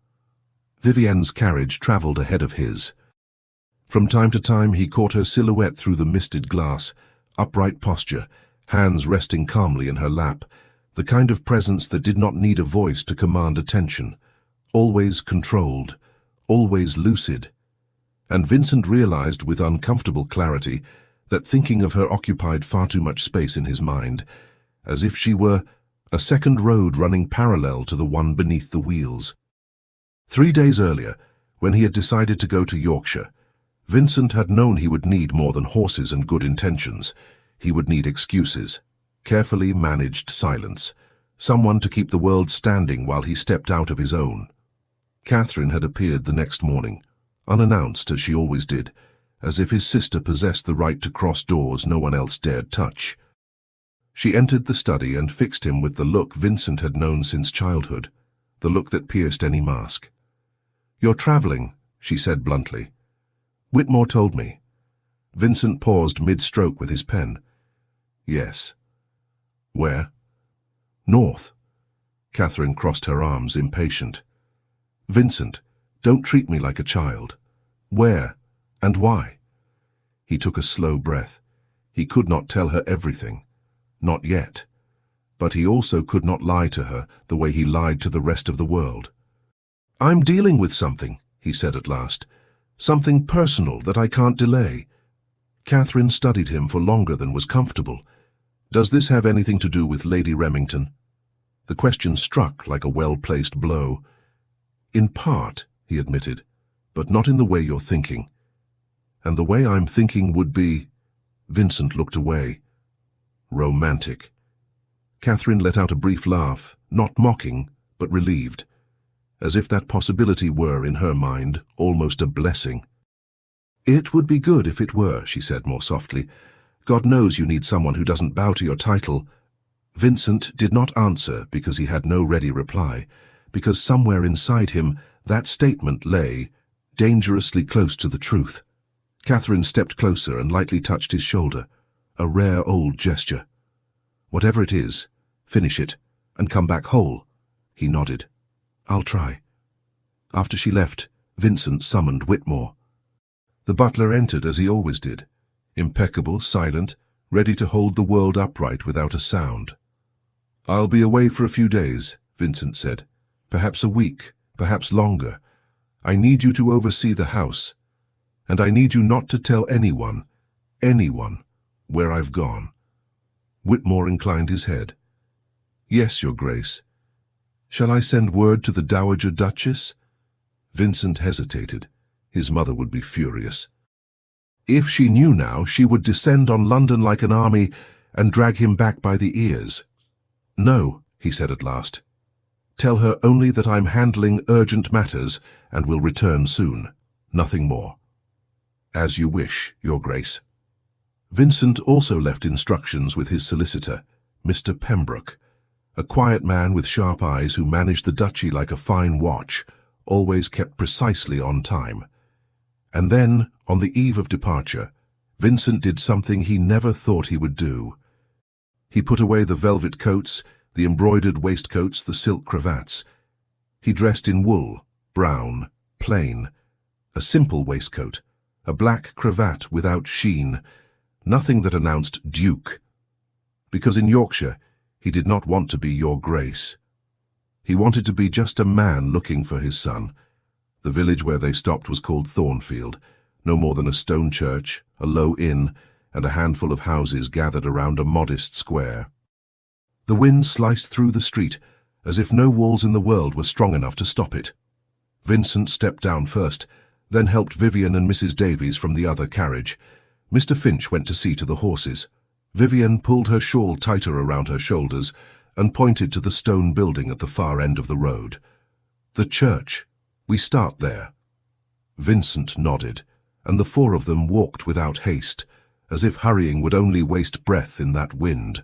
Vivienne's carriage travelled ahead of his. From time to time he caught her silhouette through the misted glass, upright posture, hands resting calmly in her lap, the kind of presence that did not need a voice to command attention, always controlled, always lucid. And Vincent realized with uncomfortable clarity that thinking of her occupied far too much space in his mind, as if she were a second road running parallel to the one beneath the wheels. 3 days earlier, when he had decided to go to Yorkshire, Vincent had known he would need more than horses and good intentions. He would need excuses, carefully managed silence, someone to keep the world standing while he stepped out of his own. Catherine had appeared the next morning, unannounced as she always did, as if his sister possessed the right to cross doors no one else dared touch. She entered the study and fixed him with the look Vincent had known since childhood, the look that pierced any mask. "You're travelling," she said bluntly. "Whitmore told me." Vincent paused mid-stroke with his pen. "Yes." "Where?" "North." Catherine crossed her arms, impatient. "Vincent, don't treat me like a child. Where? And why?" He took a slow breath. He could not tell her everything. Not yet. But he also could not lie to her the way he lied to the rest of the world. "I'm dealing with something," he said at last. "Something personal that I can't delay." Catherine studied him for longer than was comfortable. "Does this have anything to do with Lady Remington?" The question struck like a well-placed blow. "In part," he admitted, "but not in the way you're thinking." "And the way I'm thinking would be—" Vincent looked away. "Romantic." Catherine let out a brief laugh, not mocking, but relieved, as if that possibility were, in her mind, almost a blessing. "It would be good if it were," she said more softly. "God knows you need someone who doesn't bow to your title." Vincent did not answer because he had no ready reply, because somewhere inside him that statement lay, dangerously close to the truth. Catherine stepped closer and lightly touched his shoulder, a rare old gesture. "Whatever it is, finish it, and come back whole." He nodded. "I'll try." After she left, Vincent summoned Whitmore. The butler entered as he always did, impeccable, silent, ready to hold the world upright without a sound. "I'll be away for a few days," Vincent said. "Perhaps a week, perhaps longer. I need you to oversee the house, and I need you not to tell anyone, where I've gone." Whitmore inclined his head. "Yes, Your Grace. Shall I send word to the Dowager Duchess?" Vincent hesitated. His mother would be furious. If she knew now, she would descend on London like an army and drag him back by the ears. "No," he said at last. "Tell her only that I'm handling urgent matters and will return soon. Nothing more." "As you wish, Your Grace." Vincent also left instructions with his solicitor, Mr. Pembroke, a quiet man with sharp eyes who managed the duchy like a fine watch, always kept precisely on time. And then, on the eve of departure, Vincent did something he never thought he would do. He put away the velvet coats, the embroidered waistcoats, the silk cravats. He dressed in wool, brown, plain, a simple waistcoat, a black cravat without sheen, nothing that announced Duke. Because in Yorkshire, he did not want to be Your Grace. He wanted to be just a man looking for his son. The village where they stopped was called Thornfield, no more than a stone church, a low inn, and a handful of houses gathered around a modest square. The wind sliced through the street, as if no walls in the world were strong enough to stop it. Vincent stepped down first, then helped Vivienne and Mrs. Davies from the other carriage. Mr. Finch went to see to the horses. Vivienne pulled her shawl tighter around her shoulders and pointed to the stone building at the far end of the road. "The church. We start there." Vincent nodded, and the four of them walked without haste, as if hurrying would only waste breath in that wind.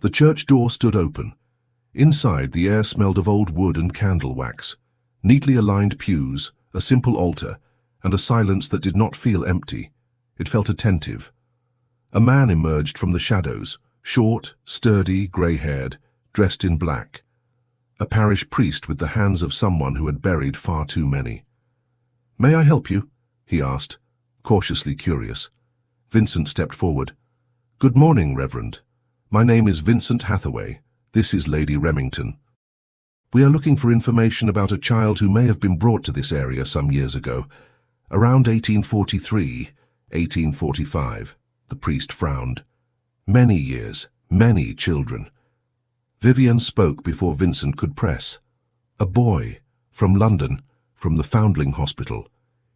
The church door stood open. Inside, the air smelled of old wood and candle wax, neatly aligned pews, a simple altar, and a silence that did not feel empty. It felt attentive. A man emerged from the shadows, short, sturdy, grey-haired, dressed in black. A parish priest with the hands of someone who had buried far too many. "May I help you?" he asked, cautiously curious. Vincent stepped forward. "Good morning, Reverend. My name is Vincent Hathaway. This is Lady Remington. We are looking for information about a child who may have been brought to this area some years ago, around 1843, 1845. The priest frowned. "Many years, many children." Vivian spoke before Vincent could press. "A boy, from London, from the Foundling Hospital.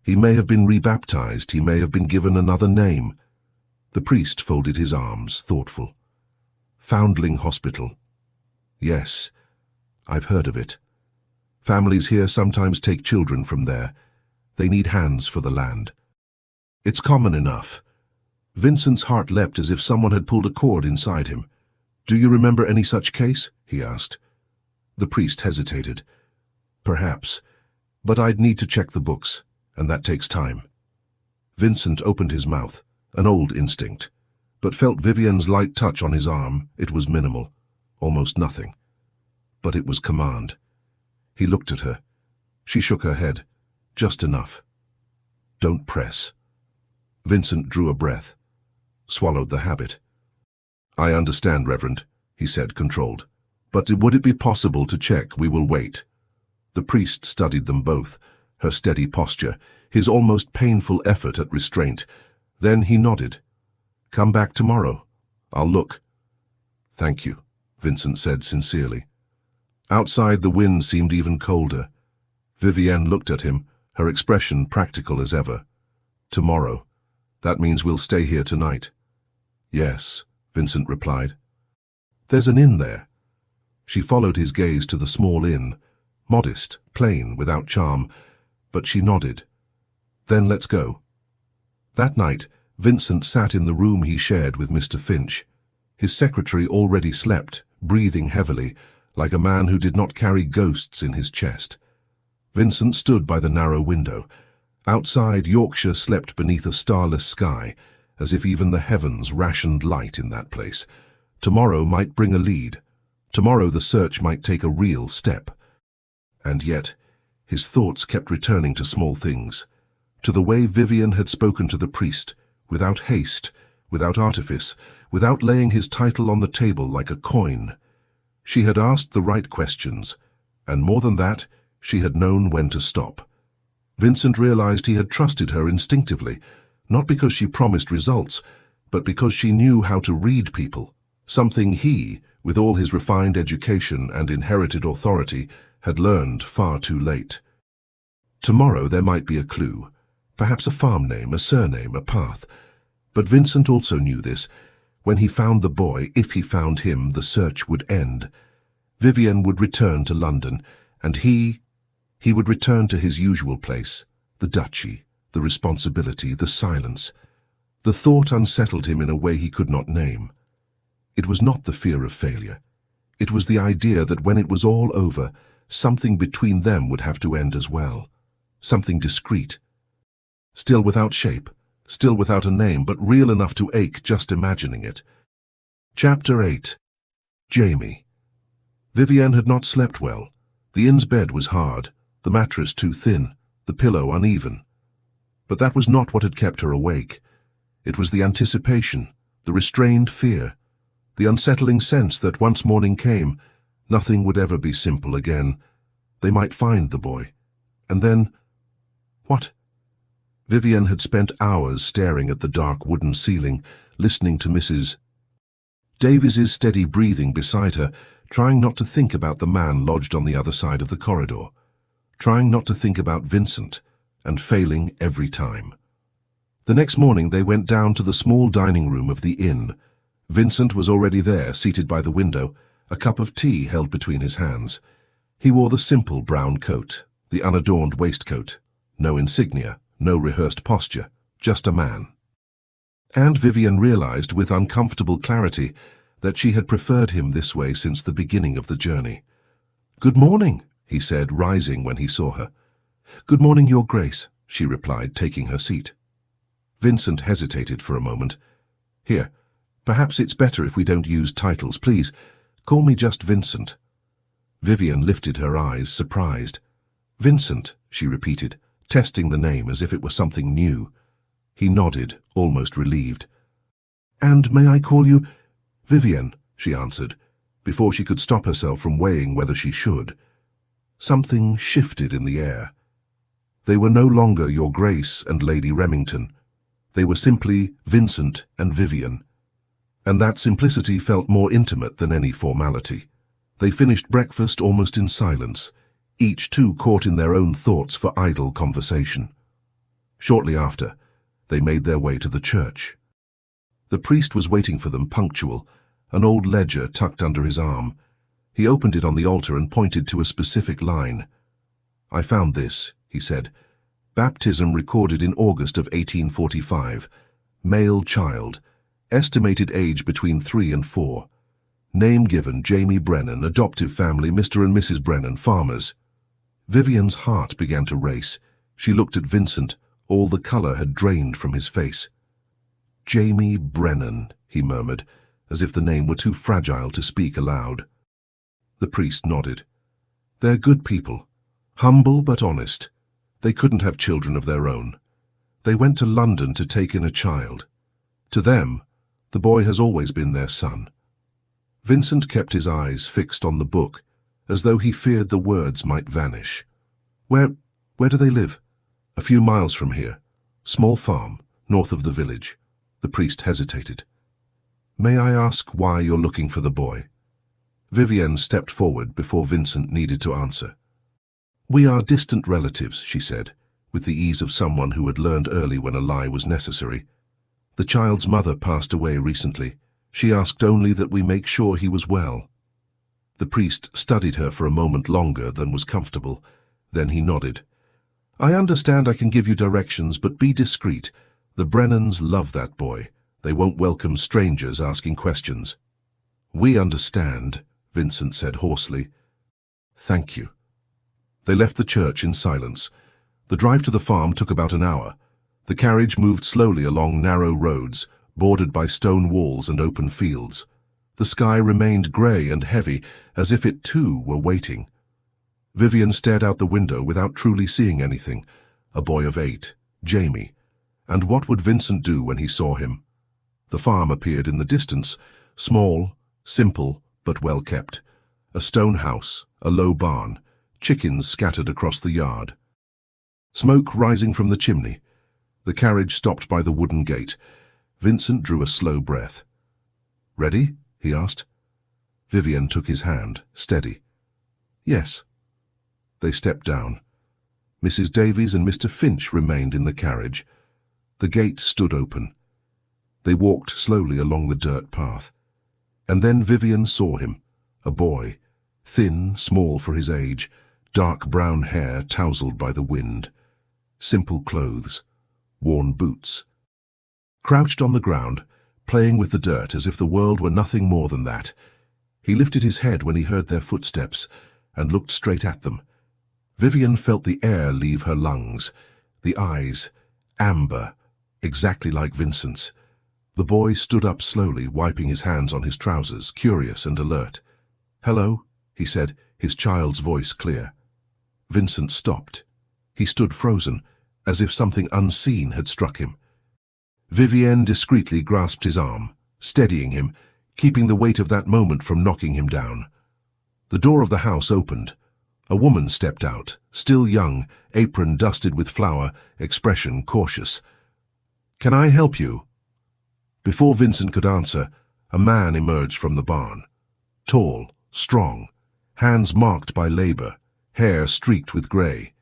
He may have been rebaptized, he may have been given another name." The priest folded his arms, thoughtful. "Foundling Hospital. Yes, I've heard of it. Families here sometimes take children from there. They need hands for the land. It's common enough." Vincent's heart leapt as if someone had pulled a cord inside him. "Do you remember any such case?" he asked. The priest hesitated. "Perhaps, but I'd need to check the books, and that takes time." Vincent opened his mouth, an old instinct, but felt Vivian's light touch on his arm. It was minimal, almost nothing. But it was command. He looked at her. She shook her head. "Just enough. Don't press." Vincent drew a breath, swallowed the habit. "I understand, Reverend," he said, controlled. "But would it be possible to check? We will wait." The priest studied them both, her steady posture, his almost painful effort at restraint. Then he nodded. "Come back tomorrow. I'll look." "Thank you," Vincent said sincerely. Outside, the wind seemed even colder. Vivienne looked at him, her expression practical as ever. "Tomorrow. That means we'll stay here tonight." "Yes," Vincent replied. "There's an inn there." She followed his gaze to the small inn, modest, plain, without charm, but she nodded. "Then let's go." That night, Vincent sat in the room he shared with Mr. Finch. His secretary already slept, breathing heavily, like a man who did not carry ghosts in his chest. Vincent stood by the narrow window. Outside, Yorkshire slept beneath a starless sky, as if even the heavens rationed light in that place. Tomorrow might bring a lead. Tomorrow the search might take a real step. And yet, his thoughts kept returning to small things, to the way Vivian had spoken to the priest, without haste, without artifice, without laying his title on the table like a coin. She had asked the right questions, and more than that, she had known when to stop. Vincent realized he had trusted her instinctively, not because she promised results, but because she knew how to read people, something he, with all his refined education and inherited authority, had learned far too late. Tomorrow there might be a clue, perhaps a farm name, a surname, a path. But Vincent also knew this. When he found the boy, if he found him, the search would end. Vivian would return to London, and he would return to his usual place, the duchy, the responsibility, the silence. The thought unsettled him in a way he could not name. It was not the fear of failure. It was the idea that when it was all over, something between them would have to end as well. Something discreet. Still without shape, still without a name, but real enough to ache just imagining it. Chapter 8. Jamie. Vivienne had not slept well. The inn's bed was hard, the mattress too thin, the pillow uneven. But that was not what had kept her awake. It was the anticipation, the restrained fear, the unsettling sense that once morning came, nothing would ever be simple again. They might find the boy. And then, what? Vivienne had spent hours staring at the dark wooden ceiling, listening to Mrs. Davies's steady breathing beside her, trying not to think about the man lodged on the other side of the corridor, trying not to think about Vincent, and failing every time. The next morning they went down to the small dining room of the inn. Vincent was already there, seated by the window, a cup of tea held between his hands. He wore the simple brown coat, the unadorned waistcoat, no insignia, no rehearsed posture, just a man. And Vivian realized with uncomfortable clarity that she had preferred him this way since the beginning of the journey. "Good morning," he said, rising when he saw her. "Good morning, Your Grace," she replied, taking her seat. Vincent hesitated for a moment. "Here, Perhaps it's better if we don't use titles. Please, call me just Vincent." Vivian lifted her eyes, surprised. "Vincent," she repeated, testing the name as if it were something new. He nodded, almost relieved. "And may I call you—" "Vivian," she answered, before she could stop herself from weighing whether she should. Something shifted in the air. They were no longer Your Grace and Lady Remington. They were simply Vincent and Vivian. And that simplicity felt more intimate than any formality. They finished breakfast almost in silence, each too caught in their own thoughts for idle conversation. Shortly after, they made their way to the church. The priest was waiting for them, punctual, an old ledger tucked under his arm. He opened it on the altar and pointed to a specific line. "I found this," he said. "Baptism recorded in August of 1845. Male child. Estimated age between 3 and 4. Name given, Jamie Brennan. Adoptive family, Mr. and Mrs. Brennan, farmers." Vivian's heart began to race. She looked at Vincent. All the color had drained from his face. "Jamie Brennan," he murmured, as if the name were too fragile to speak aloud. The priest nodded. "They're good people. Humble but honest. They couldn't have children of their own. They went to London to take in a child. To them, the boy has always been their son." Vincent kept his eyes fixed on the book, as though he feared the words might vanish. Where do they live?" "A few miles from here. Small farm, north of the village." The priest hesitated. "May I ask why you're looking for the boy?" Vivian stepped forward before Vincent needed to answer. "We are distant relatives," she said, with the ease of someone who had learned early when a lie was necessary. "The child's mother passed away recently. She asked only that we make sure he was well." The priest studied her for a moment longer than was comfortable. Then he nodded. "I understand I can give you directions, but be discreet. The Brennans love that boy. They won't welcome strangers asking questions." "We understand," Vincent said hoarsely. "Thank you." They left the church in silence. The drive to the farm took about an hour. The carriage moved slowly along narrow roads, bordered by stone walls and open fields. The sky remained grey and heavy, as if it too were waiting. Vivian stared out the window without truly seeing anything. A boy of 8, Jamie. And what would Vincent do when he saw him? The farm appeared in the distance, small, simple, but well kept. A stone house, a low barn, chickens scattered across the yard. Smoke rising from the chimney. The carriage stopped by the wooden gate. Vincent drew a slow breath. "Ready?" he asked. Vivian took his hand, steady. "Yes." They stepped down. Mrs. Davies and Mr. Finch remained in the carriage. The gate stood open. They walked slowly along the dirt path. And then Vivian saw him, a boy, thin, small for his age, dark brown hair tousled by the wind. Simple clothes, worn boots. Crouched on the ground, playing with the dirt as if the world were nothing more than that. He lifted his head when he heard their footsteps and looked straight at them. Vivian felt the air leave her lungs, the eyes, amber, exactly like Vincent's. The boy stood up slowly, wiping his hands on his trousers, curious and alert. "Hello," he said, his child's voice clear. Vincent stopped. He stood frozen, as if something unseen had struck him. Vivienne discreetly grasped his arm, steadying him, keeping the weight of that moment from knocking him down. The door of the house opened. A woman stepped out, still young, apron dusted with flour, expression cautious. "Can I help you?" Before Vincent could answer, a man emerged from the barn. Tall, strong, hands marked by labor, hair streaked with gray.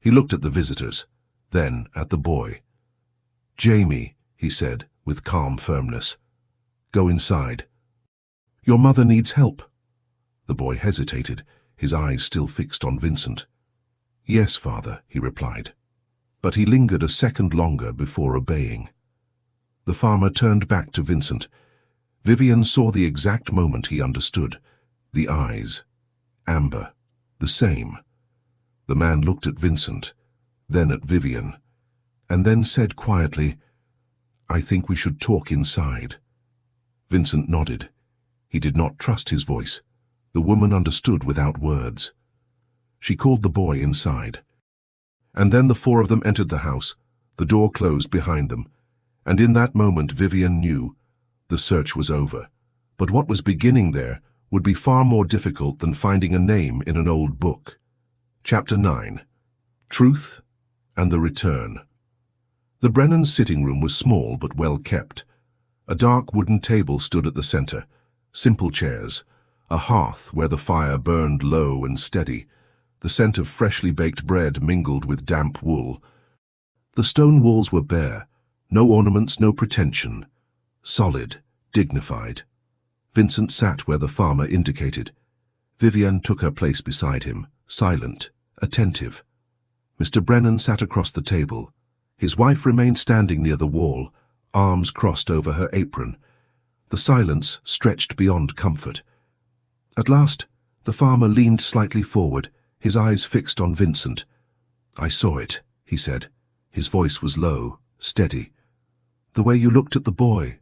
He looked at the visitors, then at the boy. "Jamie," he said, with calm firmness. "Go inside." "Your mother needs help." The boy hesitated, his eyes still fixed on Vincent. "Yes, father," he replied. But he lingered a second longer before obeying. The farmer turned back to Vincent. Vivian saw the exact moment he understood. The eyes. Amber. The same. The man looked at Vincent, then at Vivian, and then said quietly, "I think we should talk inside." Vincent nodded. He did not trust his voice. The woman understood without words. She called the boy inside. And then the four of them entered the house. The door closed behind them. And in that moment Vivian knew the search was over. But what was beginning there would be far more difficult than finding a name in an old book. Chapter 9. Truth and the Return. The Brennans' sitting room was small but well kept. A dark wooden table stood at the center, simple chairs, a hearth where the fire burned low and steady. The scent of freshly baked bread mingled with damp wool. The stone walls were bare, no ornaments, no pretension. Solid, dignified. Vincent sat where the farmer indicated. Vivian took her place beside him, silent, attentive. Mr. Brennan sat across the table. His wife remained standing near the wall, arms crossed over her apron. The silence stretched beyond comfort. At last, the farmer leaned slightly forward, his eyes fixed on Vincent. "I saw it," he said. His voice was low, steady. "The way you looked at the boy."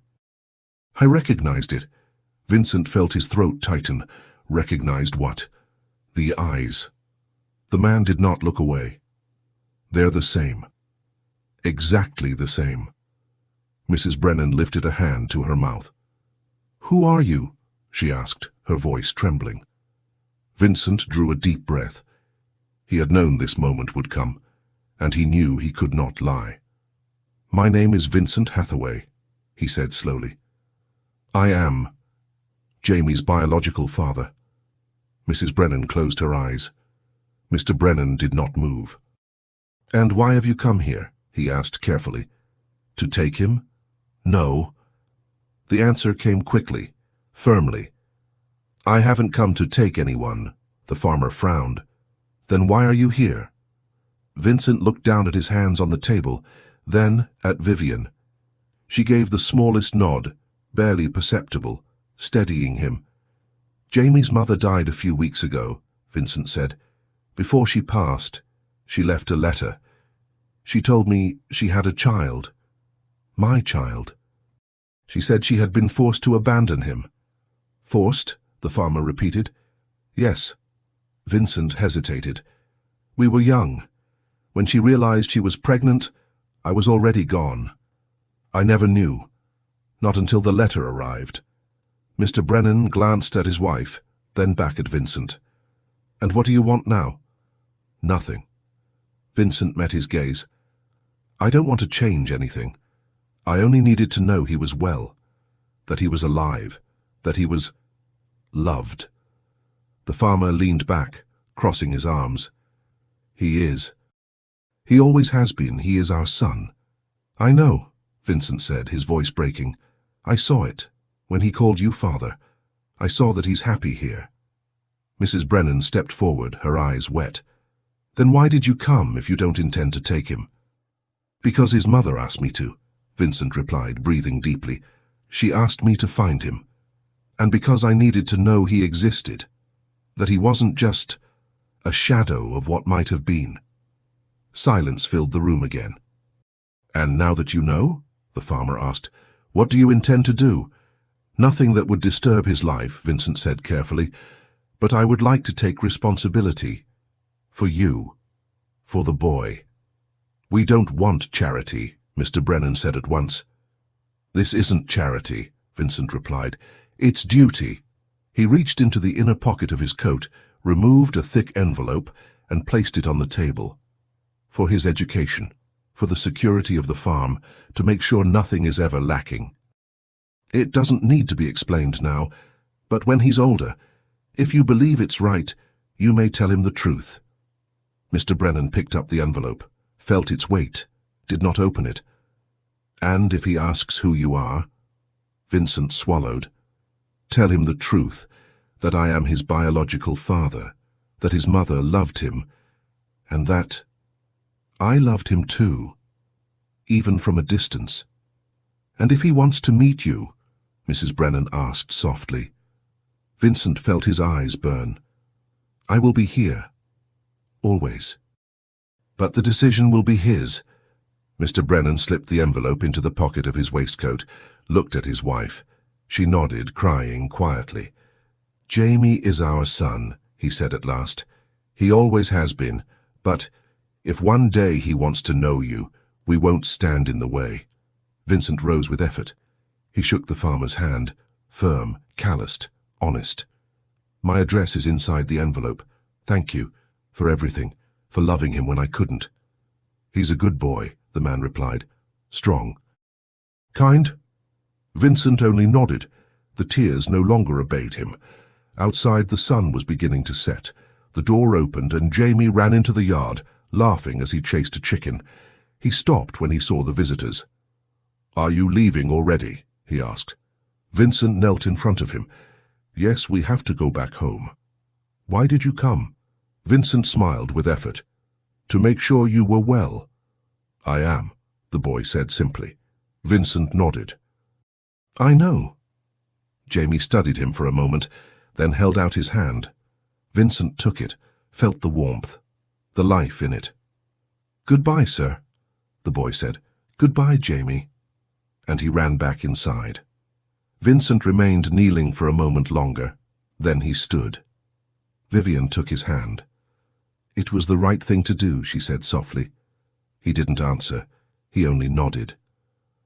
"I recognized it." Vincent felt his throat tighten. Recognized what? The eyes. The man did not look away. "They're the same. Exactly the same." Mrs. Brennan lifted a hand to her mouth. "Who are you?" she asked, her voice trembling. Vincent drew a deep breath. He had known this moment would come, and he knew he could not lie. "My name is Vincent Hathaway," he said slowly. "I am Jamie's biological father." Mrs. Brennan closed her eyes. Mr. Brennan did not move. "And why have you come here?" he asked carefully. "To take him?" "No." The answer came quickly, firmly. "I haven't come to take anyone." The farmer frowned. "Then why are you here?" Vincent looked down at his hands on the table, then at Vivian. She gave the smallest nod, barely perceptible, steadying him. "Jamie's mother died a few weeks ago," Vincent said. "Before she passed, she left a letter. She told me she had a child. My child. She said she had been forced to abandon him." "Forced?" the farmer repeated. "Yes." Vincent hesitated. "We were young. When she realized she was pregnant, I was already gone. I never knew. Not until the letter arrived." Mr. Brennan glanced at his wife, then back at Vincent. "And what do you want now?" "Nothing." Vincent met his gaze. "I don't want to change anything. I only needed to know he was well, that he was alive, that he was loved." The farmer leaned back, crossing his arms. "He is. He always has been. He is our son." "I know," Vincent said, his voice breaking. "I saw it. When he called you father, I saw that he's happy here." Mrs. Brennan stepped forward, her eyes wet. "Then why did you come if you don't intend to take him?" "Because his mother asked me to," Vincent replied, breathing deeply. "She asked me to find him. And because I needed to know he existed, that he wasn't just a shadow of what might have been." Silence filled the room again. "And now that you know," the farmer asked, "what do you intend to do?" "Nothing that would disturb his life," Vincent said carefully, "but I would like to take responsibility. For you. For the boy." "We don't want charity," Mr. Brennan said at once. "This isn't charity," Vincent replied. "It's duty." He reached into the inner pocket of his coat, removed a thick envelope, and placed it on the table. "For his education, for the security of the farm, to make sure nothing is ever lacking. It doesn't need to be explained now, but when he's older, if you believe it's right, you may tell him the truth." Mr. Brennan picked up the envelope, felt its weight, did not open it. "And if he asks who you are?" Vincent swallowed. "Tell him the truth, that I am his biological father, that his mother loved him, and that I loved him too, even from a distance." "And if he wants to meet you?" Mrs. Brennan asked softly. Vincent felt his eyes burn. "I will be here. Always. But the decision will be his." Mr. Brennan slipped the envelope into the pocket of his waistcoat, looked at his wife. She nodded, crying quietly. "Jamie is our son," he said at last. "He always has been, but if one day he wants to know you, we won't stand in the way." Vincent rose with effort. He shook the farmer's hand, firm, calloused, honest. "My address is inside the envelope. Thank you for everything, for loving him when I couldn't." "He's a good boy," the man replied. "Strong." "Kind?" Vincent only nodded. The tears no longer obeyed him. Outside, the sun was beginning to set. The door opened and Jamie ran into the yard, laughing as he chased a chicken. He stopped when he saw the visitors. "Are you leaving already?" he asked. Vincent knelt in front of him. "Yes, we have to go back home." "Why did you come?" Vincent smiled with effort. "To make sure you were well." "I am," the boy said simply. Vincent nodded. "I know." Jamie studied him for a moment, then held out his hand. Vincent took it, felt the warmth, the life in it. "Goodbye, sir," the boy said. "Goodbye, Jamie." And he ran back inside. Vincent remained kneeling for a moment longer. Then he stood. Vivian took his hand. "It was the right thing to do," she said softly. He didn't answer. He only nodded.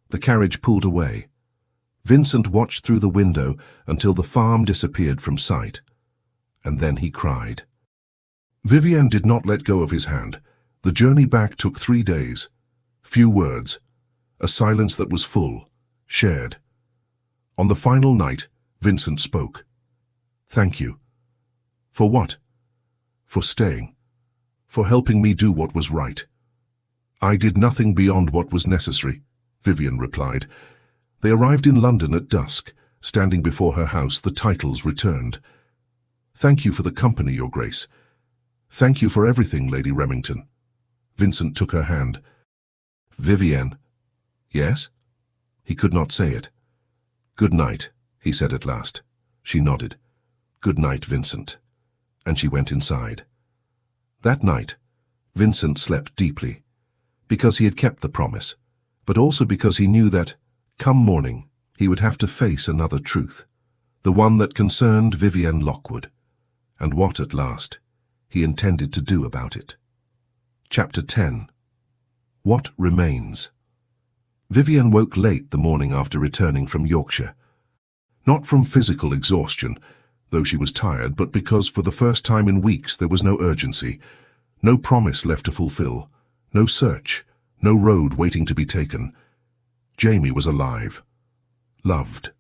The carriage pulled away. Vincent watched through the window until the farm disappeared from sight. And then he cried. Vivian did not let go of his hand. The journey back took 3 days. Few words. A silence that was full, shared. On the final night, Vincent spoke. "Thank you." "For what?" "For staying. For helping me do what was right." "I did nothing beyond what was necessary," Vivian replied. They arrived in London at dusk. Standing before her house, the titles returned. "Thank you for the company, Your Grace." "Thank you for everything, Lady Remington." Vincent took her hand. "Vivienne." "Yes?" He could not say it. "Good night," he said at last. She nodded. "Good night, Vincent." And she went inside. That night, Vincent slept deeply, because he had kept the promise, but also because he knew that, come morning, he would have to face another truth, the one that concerned Vivienne Lockwood, and what, at last, he intended to do about it. Chapter 10. What Remains. Vivienne woke late the morning after returning from Yorkshire. Not from physical exhaustion, though she was tired, but because for the first time in weeks there was no urgency, no promise left to fulfill, no search, no road waiting to be taken. Jamie was alive, loved,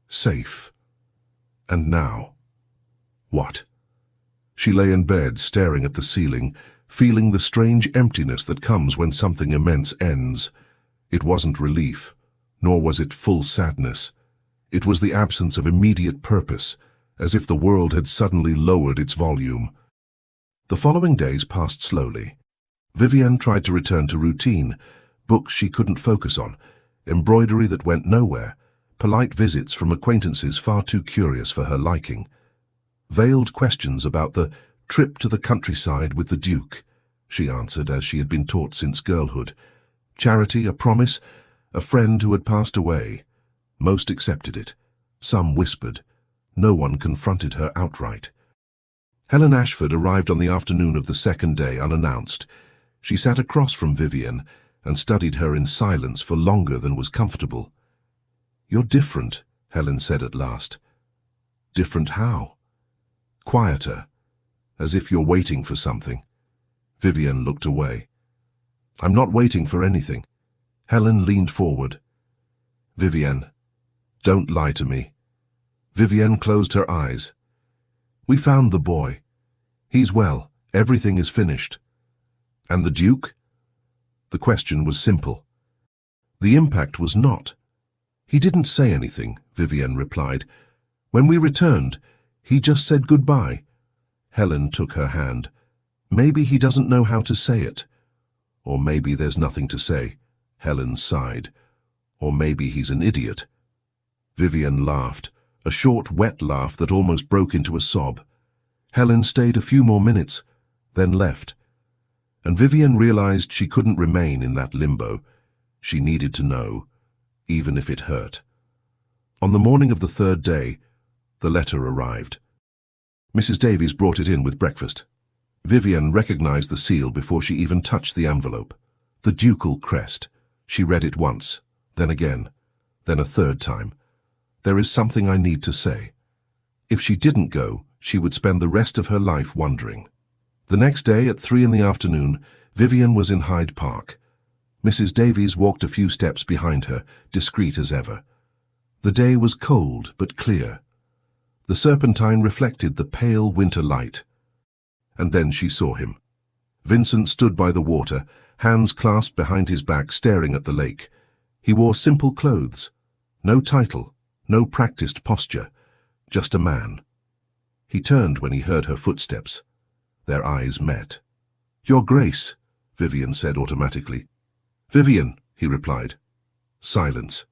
safe. And now? What? She lay in bed, staring at the ceiling, feeling the strange emptiness that comes when something immense ends. It wasn't relief, nor was it full sadness. It was the absence of immediate purpose, as if the world had suddenly lowered its volume. The following days passed slowly. Vivienne tried to return to routine, books she couldn't focus on, embroidery that went nowhere, polite visits from acquaintances far too curious for her liking. Veiled questions about the trip to the countryside with the Duke, she answered as she had been taught since girlhood. Charity, a promise, a friend who had passed away. Most accepted it. Some whispered. No one confronted her outright. Helen Ashford arrived on the afternoon of the second day unannounced. She sat across from Vivienne and studied her in silence for longer than was comfortable. "You're different," Helen said at last. "Different how?" "Quieter, as if you're waiting for something." Vivienne looked away. "I'm not waiting for anything." Helen leaned forward. "Vivienne, don't lie to me." Vivienne closed her eyes. "We found the boy. He's well. Everything is finished." "And the Duke?" The question was simple. The impact was not. "He didn't say anything," Vivienne replied. "When we returned, he just said goodbye." Helen took her hand. "Maybe he doesn't know how to say it. Or maybe there's nothing to say." Helen sighed. "Or maybe he's an idiot." Vivienne laughed, a short, wet laugh that almost broke into a sob. Helen stayed a few more minutes, then left. And Vivienne realized she couldn't remain in that limbo. She needed to know, even if it hurt. On the morning of the third day, the letter arrived. Mrs. Davies brought it in with breakfast. Vivian recognized the seal before she even touched the envelope. The ducal crest. She read it once, then again, then a third time. There is something I need to say. If she didn't go, she would spend the rest of her life wondering. The next day at 3 in the afternoon, Vivian was in Hyde Park. Mrs. Davies walked a few steps behind her, discreet as ever. The day was cold but clear. The Serpentine reflected the pale winter light. And then she saw him. Vincent stood by the water, hands clasped behind his back, staring at the lake. He wore simple clothes. No title, no practiced posture, just a man. He turned when he heard her footsteps. Their eyes met. "Your Grace," Vivian said automatically. "Vivian," he replied. Silence.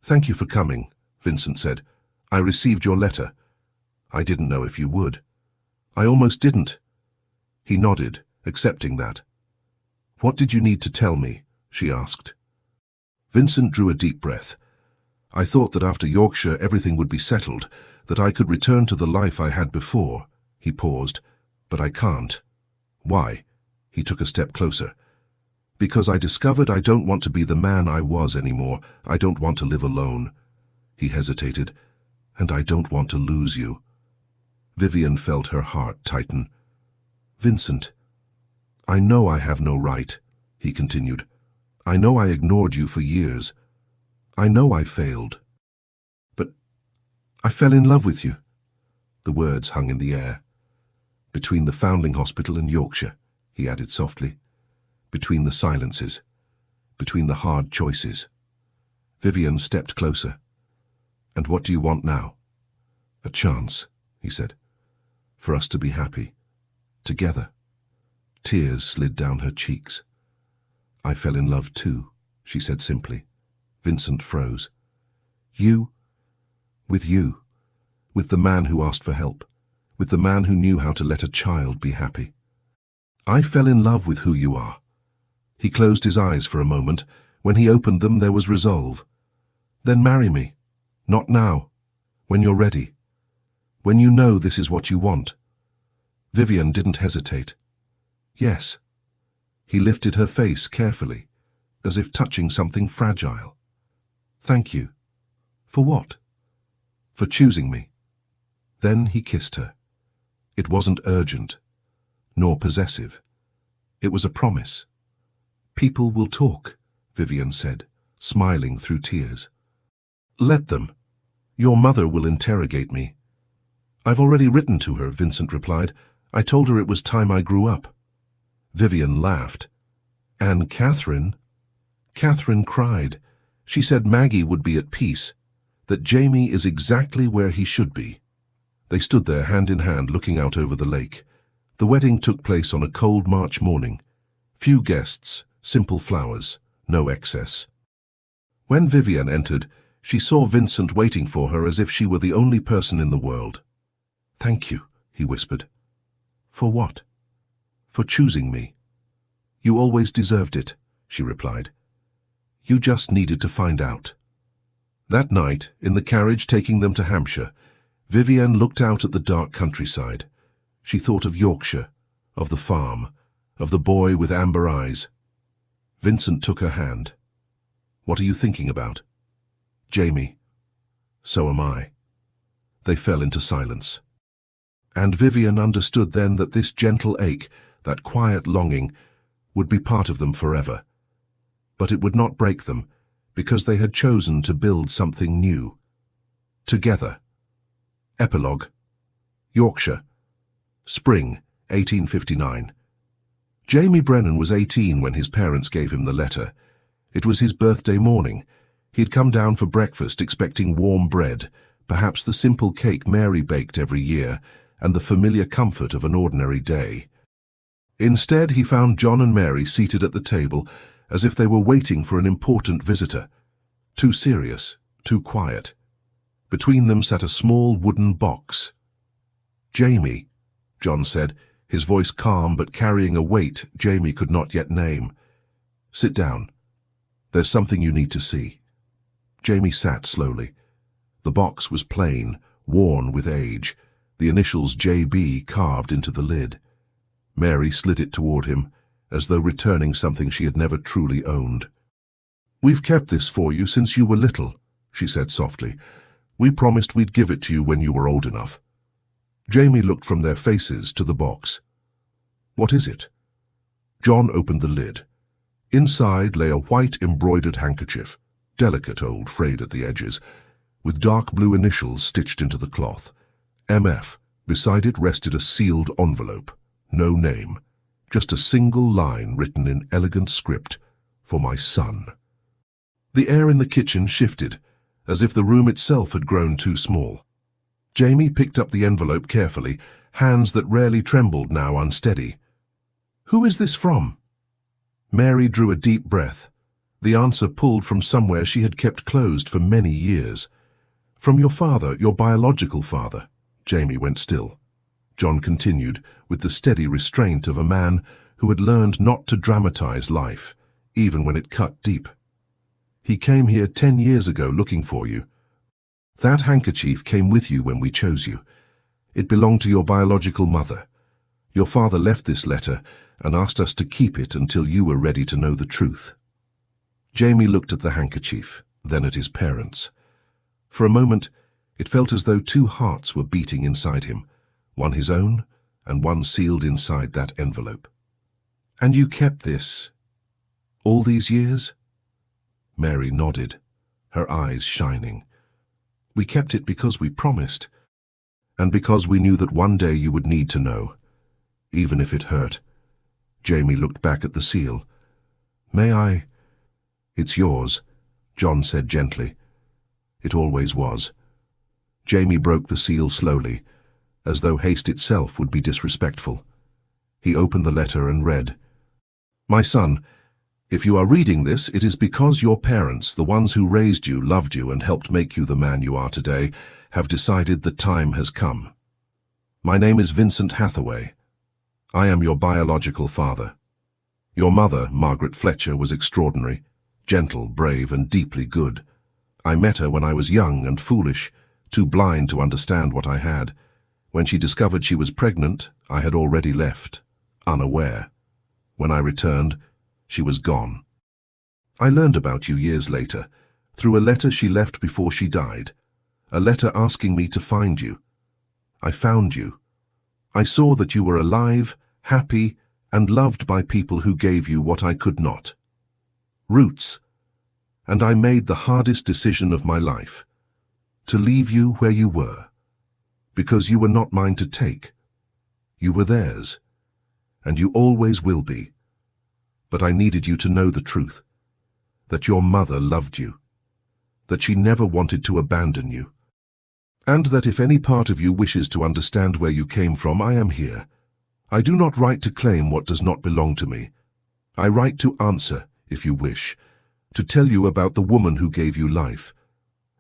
"Thank you for coming," Vincent said. "I received your letter. I didn't know if you would. I almost didn't." He nodded, accepting that. "What did you need to tell me?" she asked. Vincent drew a deep breath. "I thought that after Yorkshire everything would be settled, that I could return to the life I had before." He paused. "But I can't." "Why?" He took a step closer. "Because I discovered I don't want to be the man I was anymore. I don't want to live alone." He hesitated. "And I don't want to lose you." Vivian felt her heart tighten. "Vincent, I know I have no right," he continued. "I know I ignored you for years. I know I failed. But I fell in love with you." The words hung in the air. "Between the Foundling Hospital and Yorkshire," he added softly. "Between the silences. Between the hard choices." Vivian stepped closer. "And what do you want now?" "A chance," he said. "For us to be happy. Together." Tears slid down her cheeks. "I fell in love too," she said simply. Vincent froze. "You?" "With you. With the man who asked for help. With the man who knew how to let a child be happy. I fell in love with who you are." He closed his eyes for a moment. When he opened them, there was resolve. "Then marry me. Not now. When you're ready. When you know this is what you want." Vivian didn't hesitate. "Yes." He lifted her face carefully, as if touching something fragile. "Thank you." "For what?" "For choosing me." Then he kissed her. It wasn't urgent, nor possessive. It was a promise. "People will talk," Vivian said, smiling through tears. "Let them. Your mother will interrogate me." "I've already written to her," Vincent replied. "I told her it was time I grew up." Vivian laughed. "And Catherine?" "Catherine cried. She said Maggie would be at peace, that Jamie is exactly where he should be." They stood there hand in hand, looking out over the lake. The wedding took place on a cold March morning. Few guests, simple flowers, no excess. When Vivian entered, she saw Vincent waiting for her as if she were the only person in the world. "Thank you," he whispered. "For what?" "For choosing me." "You always deserved it," she replied. "You just needed to find out." That night, in the carriage taking them to Hampshire, Vivian looked out at the dark countryside. She thought of Yorkshire, of the farm, of the boy with amber eyes. Vincent took her hand. "What are you thinking about?" "Jamie." "So am I." They fell into silence. And Vivian understood then that this gentle ache, that quiet longing, would be part of them forever. But it would not break them, because they had chosen to build something new. Together. Epilogue. Yorkshire. Spring, 1859. Jamie Brennan was 18 when his parents gave him the letter. It was his birthday morning. He'd come down for breakfast expecting warm bread, perhaps the simple cake Mary baked every year, and the familiar comfort of an ordinary day. Instead, he found John and Mary seated at the table as if they were waiting for an important visitor. Too serious, too quiet. Between them sat a small wooden box. "Jamie," John said, his voice calm but carrying a weight Jamie could not yet name. "Sit down. There's something you need to see." Jamie sat slowly. The box was plain, worn with age, the initials JB carved into the lid. Mary slid it toward him, as though returning something she had never truly owned. "We've kept this for you since you were little," she said softly. "We promised we'd give it to you when you were old enough." Jamie looked from their faces to the box. "What is it?" John opened the lid. Inside lay a white embroidered handkerchief, delicate old, frayed at the edges, with dark blue initials stitched into the cloth. MF. Beside it rested a sealed envelope. No name. Just a single line written in elegant script. "For my son." The air in the kitchen shifted, as if the room itself had grown too small. Jamie picked up the envelope carefully, hands that rarely trembled now unsteady. "Who is this from?" Mary drew a deep breath. The answer pulled from somewhere she had kept closed for many years. "From your father, your biological father." Jamie went still. John continued, with the steady restraint of a man who had learned not to dramatize life, even when it cut deep. "He came here 10 years ago looking for you. That handkerchief came with you when we chose you. It belonged to your biological mother. Your father left this letter and asked us to keep it until you were ready to know the truth." Jamie looked at the handkerchief, then at his parents. For a moment, it felt as though two hearts were beating inside him, one his own and one sealed inside that envelope. "And you kept this all these years?" Mary nodded, her eyes shining. "We kept it because we promised, and because we knew that one day you would need to know, even if it hurt." Jamie looked back at the seal. "May I?" "It's yours," John said gently. "It always was." Jamie broke the seal slowly, as though haste itself would be disrespectful. He opened the letter and read, "My son, if you are reading this, it is because your parents, the ones who raised you, loved you, and helped make you the man you are today, have decided the time has come. My name is Vincent Hathaway. I am your biological father. Your mother, Margaret Fletcher, was extraordinary, gentle, brave, and deeply good. I met her when I was young and foolish, too blind to understand what I had. When she discovered she was pregnant, I had already left, unaware. When I returned, she was gone. I learned about you years later, through a letter she left before she died, a letter asking me to find you. I found you. I saw that you were alive, happy, and loved by people who gave you what I could not. Roots. And I made the hardest decision of my life, to leave you where you were, because you were not mine to take. You were theirs, and you always will be. But I needed you to know the truth, that your mother loved you, that she never wanted to abandon you, and that if any part of you wishes to understand where you came from, I am here. I do not write to claim what does not belong to me. I write to answer, if you wish, to tell you about the woman who gave you life.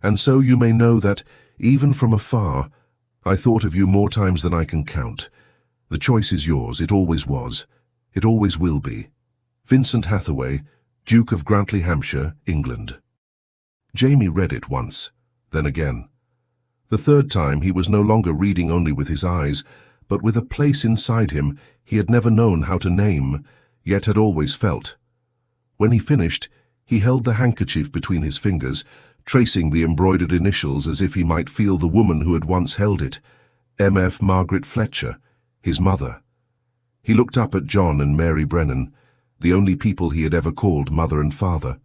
And so you may know that, even from afar, I thought of you more times than I can count. The choice is yours. It always was. It always will be. Vincent Hathaway, Duke of Grantley, Hampshire, England." Jamie read it once, then again. The third time he was no longer reading only with his eyes, but with a place inside him he had never known how to name, yet had always felt. When he finished, he held the handkerchief between his fingers, tracing the embroidered initials as if he might feel the woman who had once held it, M.F. Margaret Fletcher, his mother. He looked up at John and Mary Brennan, the only people he had ever called mother and father.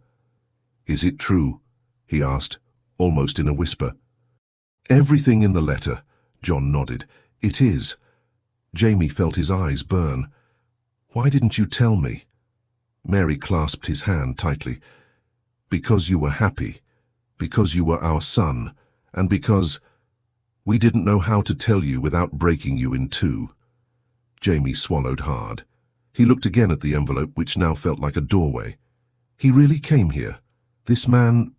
"Is it true?" he asked, almost in a whisper. "Everything in the letter," John nodded. "It is." Jamie felt his eyes burn. "Why didn't you tell me?" Mary clasped his hand tightly. "Because you were happy, because you were our son, and because we didn't know how to tell you without breaking you in two." Jamie swallowed hard. He looked again at the envelope, which now felt like a doorway. "He really came here? This man,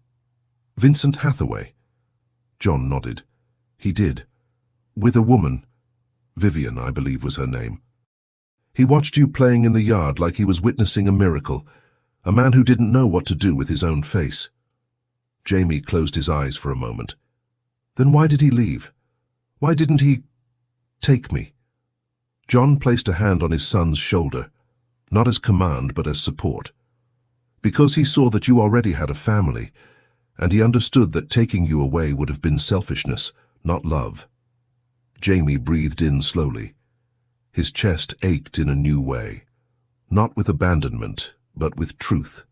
Vincent Hathaway?" John nodded. "He did. With a woman. Vivian, I believe was her name. He watched you playing in the yard like he was witnessing a miracle, a man who didn't know what to do with his own face." Jamie closed his eyes for a moment. Then why did he leave? Why didn't he take me? John placed a hand on his son's shoulder, not as command but as support. Because he saw that you already had a family, and he understood that taking you away would have been selfishness, not love. Jamie breathed in slowly. His chest ached in a new way, not with abandonment, but with truth.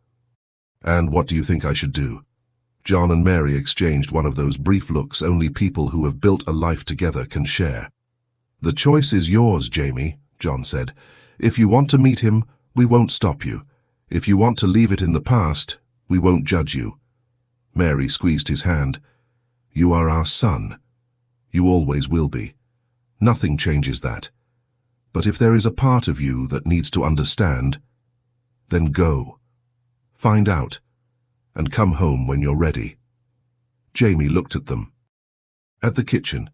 And what do you think I should do? John and Mary exchanged one of those brief looks only people who have built a life together can share. The choice is yours, Jamie, John said. If you want to meet him, we won't stop you. If you want to leave it in the past, we won't judge you. Mary squeezed his hand. You are our son. You always will be. Nothing changes that. But if there is a part of you that needs to understand, then go. Find out, and come home when you're ready. Jamie looked at them. At the kitchen,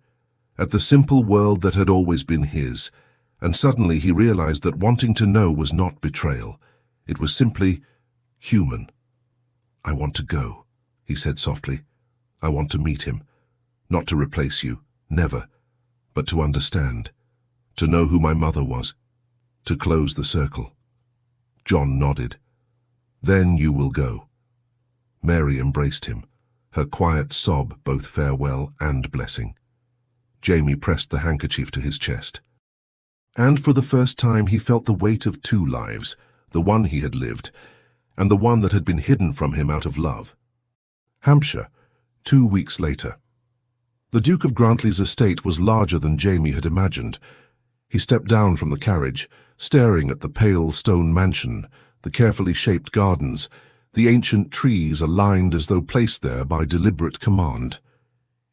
at the simple world that had always been his, and suddenly he realized that wanting to know was not betrayal. It was simply human. I want to go, he said softly. I want to meet him. Not to replace you, never, but to understand. To know who my mother was. To close the circle. John nodded. Then you will go. Mary embraced him, her quiet sob both farewell and blessing. Jamie pressed the handkerchief to his chest. And for the first time he felt the weight of two lives, the one he had lived, and the one that had been hidden from him out of love. Hampshire, 2 weeks later. The Duke of Grantley's estate was larger than Jamie had imagined. He stepped down from the carriage, staring at the pale stone mansion, the carefully shaped gardens, the ancient trees aligned as though placed there by deliberate command.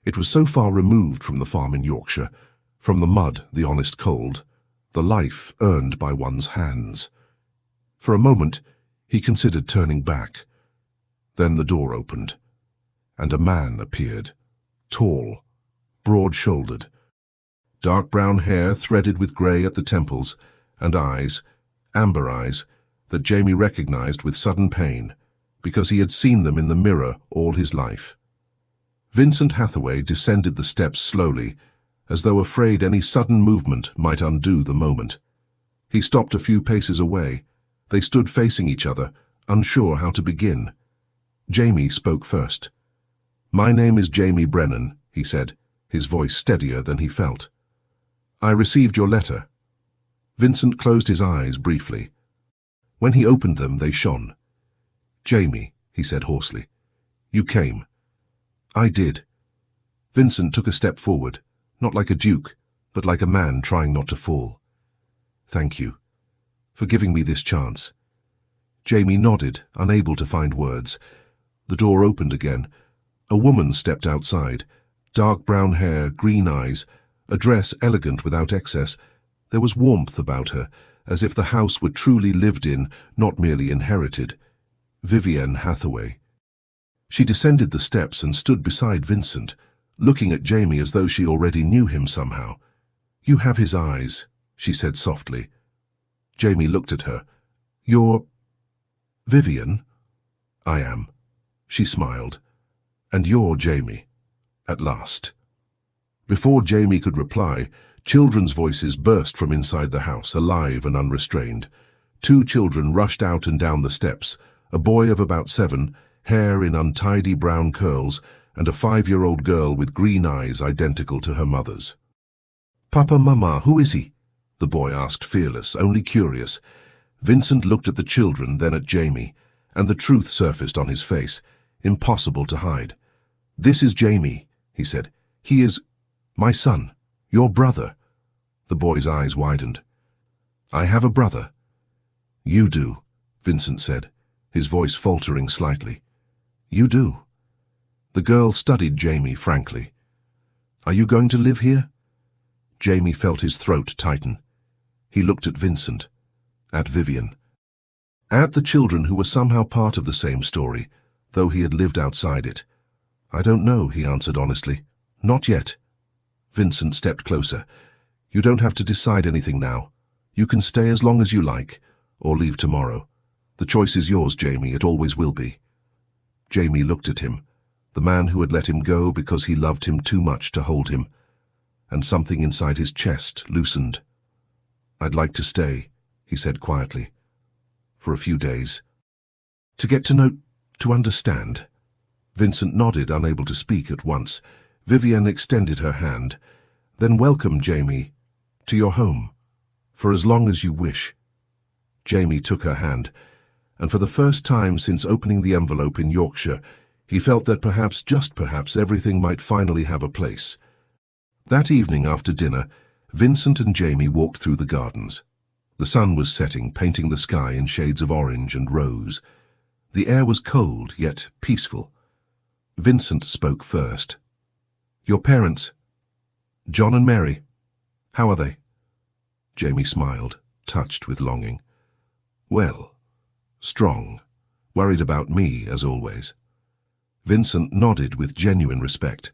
It was so far removed from the farm in Yorkshire, from the mud, the honest cold, the life earned by one's hands. For a moment, he considered turning back. Then the door opened, and a man appeared, tall, broad-shouldered, dark brown hair threaded with grey at the temples, and eyes, amber eyes, that Jamie recognized with sudden pain, because he had seen them in the mirror all his life. Vincent Hathaway descended the steps slowly, as though afraid any sudden movement might undo the moment. He stopped a few paces away. They stood facing each other, unsure how to begin. Jamie spoke first. My name is Jamie Brennan, he said, his voice steadier than he felt. I received your letter. Vincent closed his eyes briefly. When he opened them, they shone. Jamie, he said hoarsely, you came. I did. Vincent took a step forward, not like a duke, but like a man trying not to fall. Thank you for giving me this chance. Jamie nodded, unable to find words. The door opened again. A woman stepped outside, dark brown hair, green eyes, a dress elegant without excess. There was warmth about her, as if the house were truly lived in, not merely inherited. Vivienne Hathaway. She descended the steps and stood beside Vincent, looking at Jamie as though she already knew him somehow. You have his eyes, she said softly. Jamie looked at her. You're Vivienne? I am. She smiled. And you're Jamie. At last. Before Jamie could reply, children's voices burst from inside the house, alive and unrestrained. 2 children rushed out and down the steps, a boy of about 7, hair in untidy brown curls, and a 5-year-old girl with green eyes identical to her mother's. Papa, Mama, who is he? The boy asked, fearless, only curious. Vincent looked at the children, then at Jamie, and the truth surfaced on his face, impossible to hide. This is Jamie, he said. He is my son, your brother. The boy's eyes widened. I have a brother. You do, Vincent said, his voice faltering slightly. You do. The girl studied Jamie frankly. Are you going to live here? Jamie felt his throat tighten. He looked at Vincent, at Vivienne, at the children who were somehow part of the same story, though he had lived outside it. I don't know, he answered honestly. Not yet. Vincent stepped closer. You don't have to decide anything now. You can stay as long as you like, or leave tomorrow. The choice is yours, Jamie. It always will be. Jamie looked at him. the man who had let him go because he loved him too much to hold him, and something inside his chest loosened. "I'd like to stay," he said quietly, "for a few days. To get to know, to understand." Vincent nodded, unable to speak at once. Vivienne extended her hand. "Then welcome, Jamie, to your home, for as long as you wish." Jamie took her hand, and for the first time since opening the envelope in Yorkshire, he felt that perhaps, just perhaps, everything might finally have a place. That evening after dinner, Vincent and Jamie walked through the gardens. The sun was setting, painting the sky in shades of orange and rose. The air was cold, yet peaceful. Vincent spoke first. "Your parents, John and Mary, how are they?" Jamie smiled, touched with longing. "Well, strong, worried about me, as always." Vincent nodded with genuine respect.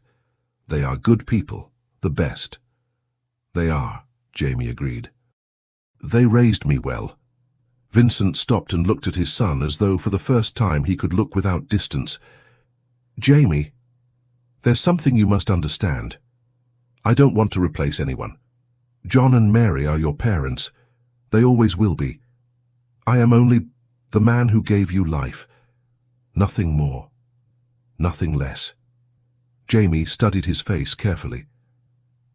"They are good people, the best." "They are," Jamie agreed. "They raised me well." Vincent stopped and looked at his son as though for the first time he could look without distance. "Jamie, there's something you must understand. I don't want to replace anyone. John and Mary are your parents. They always will be. I am only the man who gave you life. Nothing more. Nothing less." Jamie studied his face carefully.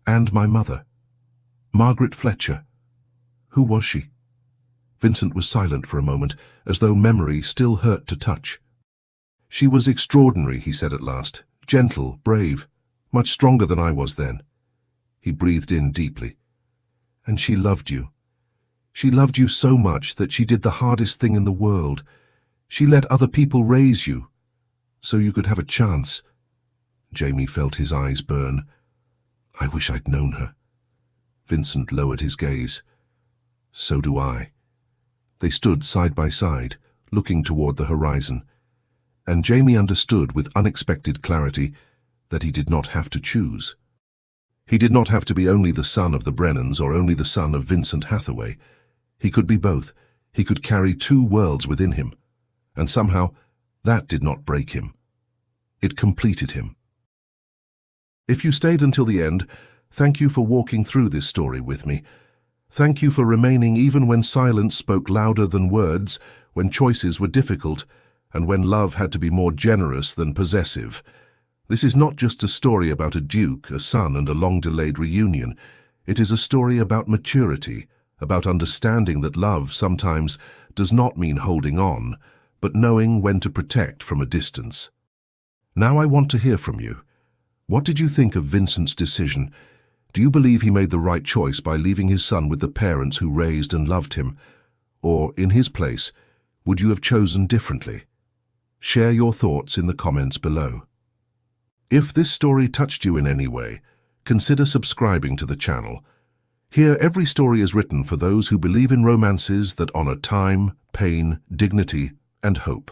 "And my mother, Margaret Fletcher. Who was she?" Vincent was silent for a moment, as though memory still hurt to touch. "She was extraordinary," he said at last. "Gentle, brave, much stronger than I was then." He breathed in deeply. "And she loved you. She loved you so much that she did the hardest thing in the world. She let other people raise you, so you could have a chance." Jamie felt his eyes burn. "I wish I'd known her." Vincent lowered his gaze. "So do I." They stood side by side, looking toward the horizon, and Jamie understood with unexpected clarity that he did not have to choose. He did not have to be only the son of the Brennans or only the son of Vincent Hathaway. He could be both. He could carry two worlds within him, and somehow that did not break him. It completed him. If you stayed until the end, thank you for walking through this story with me. Thank you for remaining even when silence spoke louder than words, when choices were difficult, and when love had to be more generous than possessive. This is not just a story about a duke, a son, and a long-delayed reunion. It is a story about maturity, about understanding that love sometimes does not mean holding on, but knowing when to protect from a distance. Now I want to hear from you. What did you think of Vincent's decision? Do you believe he made the right choice by leaving his son with the parents who raised and loved him? Or, in his place, would you have chosen differently? Share your thoughts in the comments below. If this story touched you in any way, consider subscribing to the channel. Here, every story is written for those who believe in romances that honor time, pain, dignity, and hope.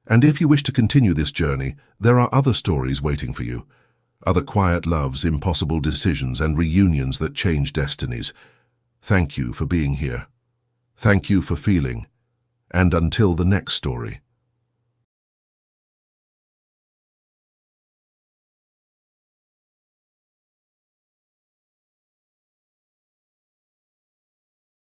And if you wish to continue this journey, there are other stories waiting for you. Other quiet loves, impossible decisions, and reunions that change destinies. Thank you for being here. Thank you for feeling. And until the next story.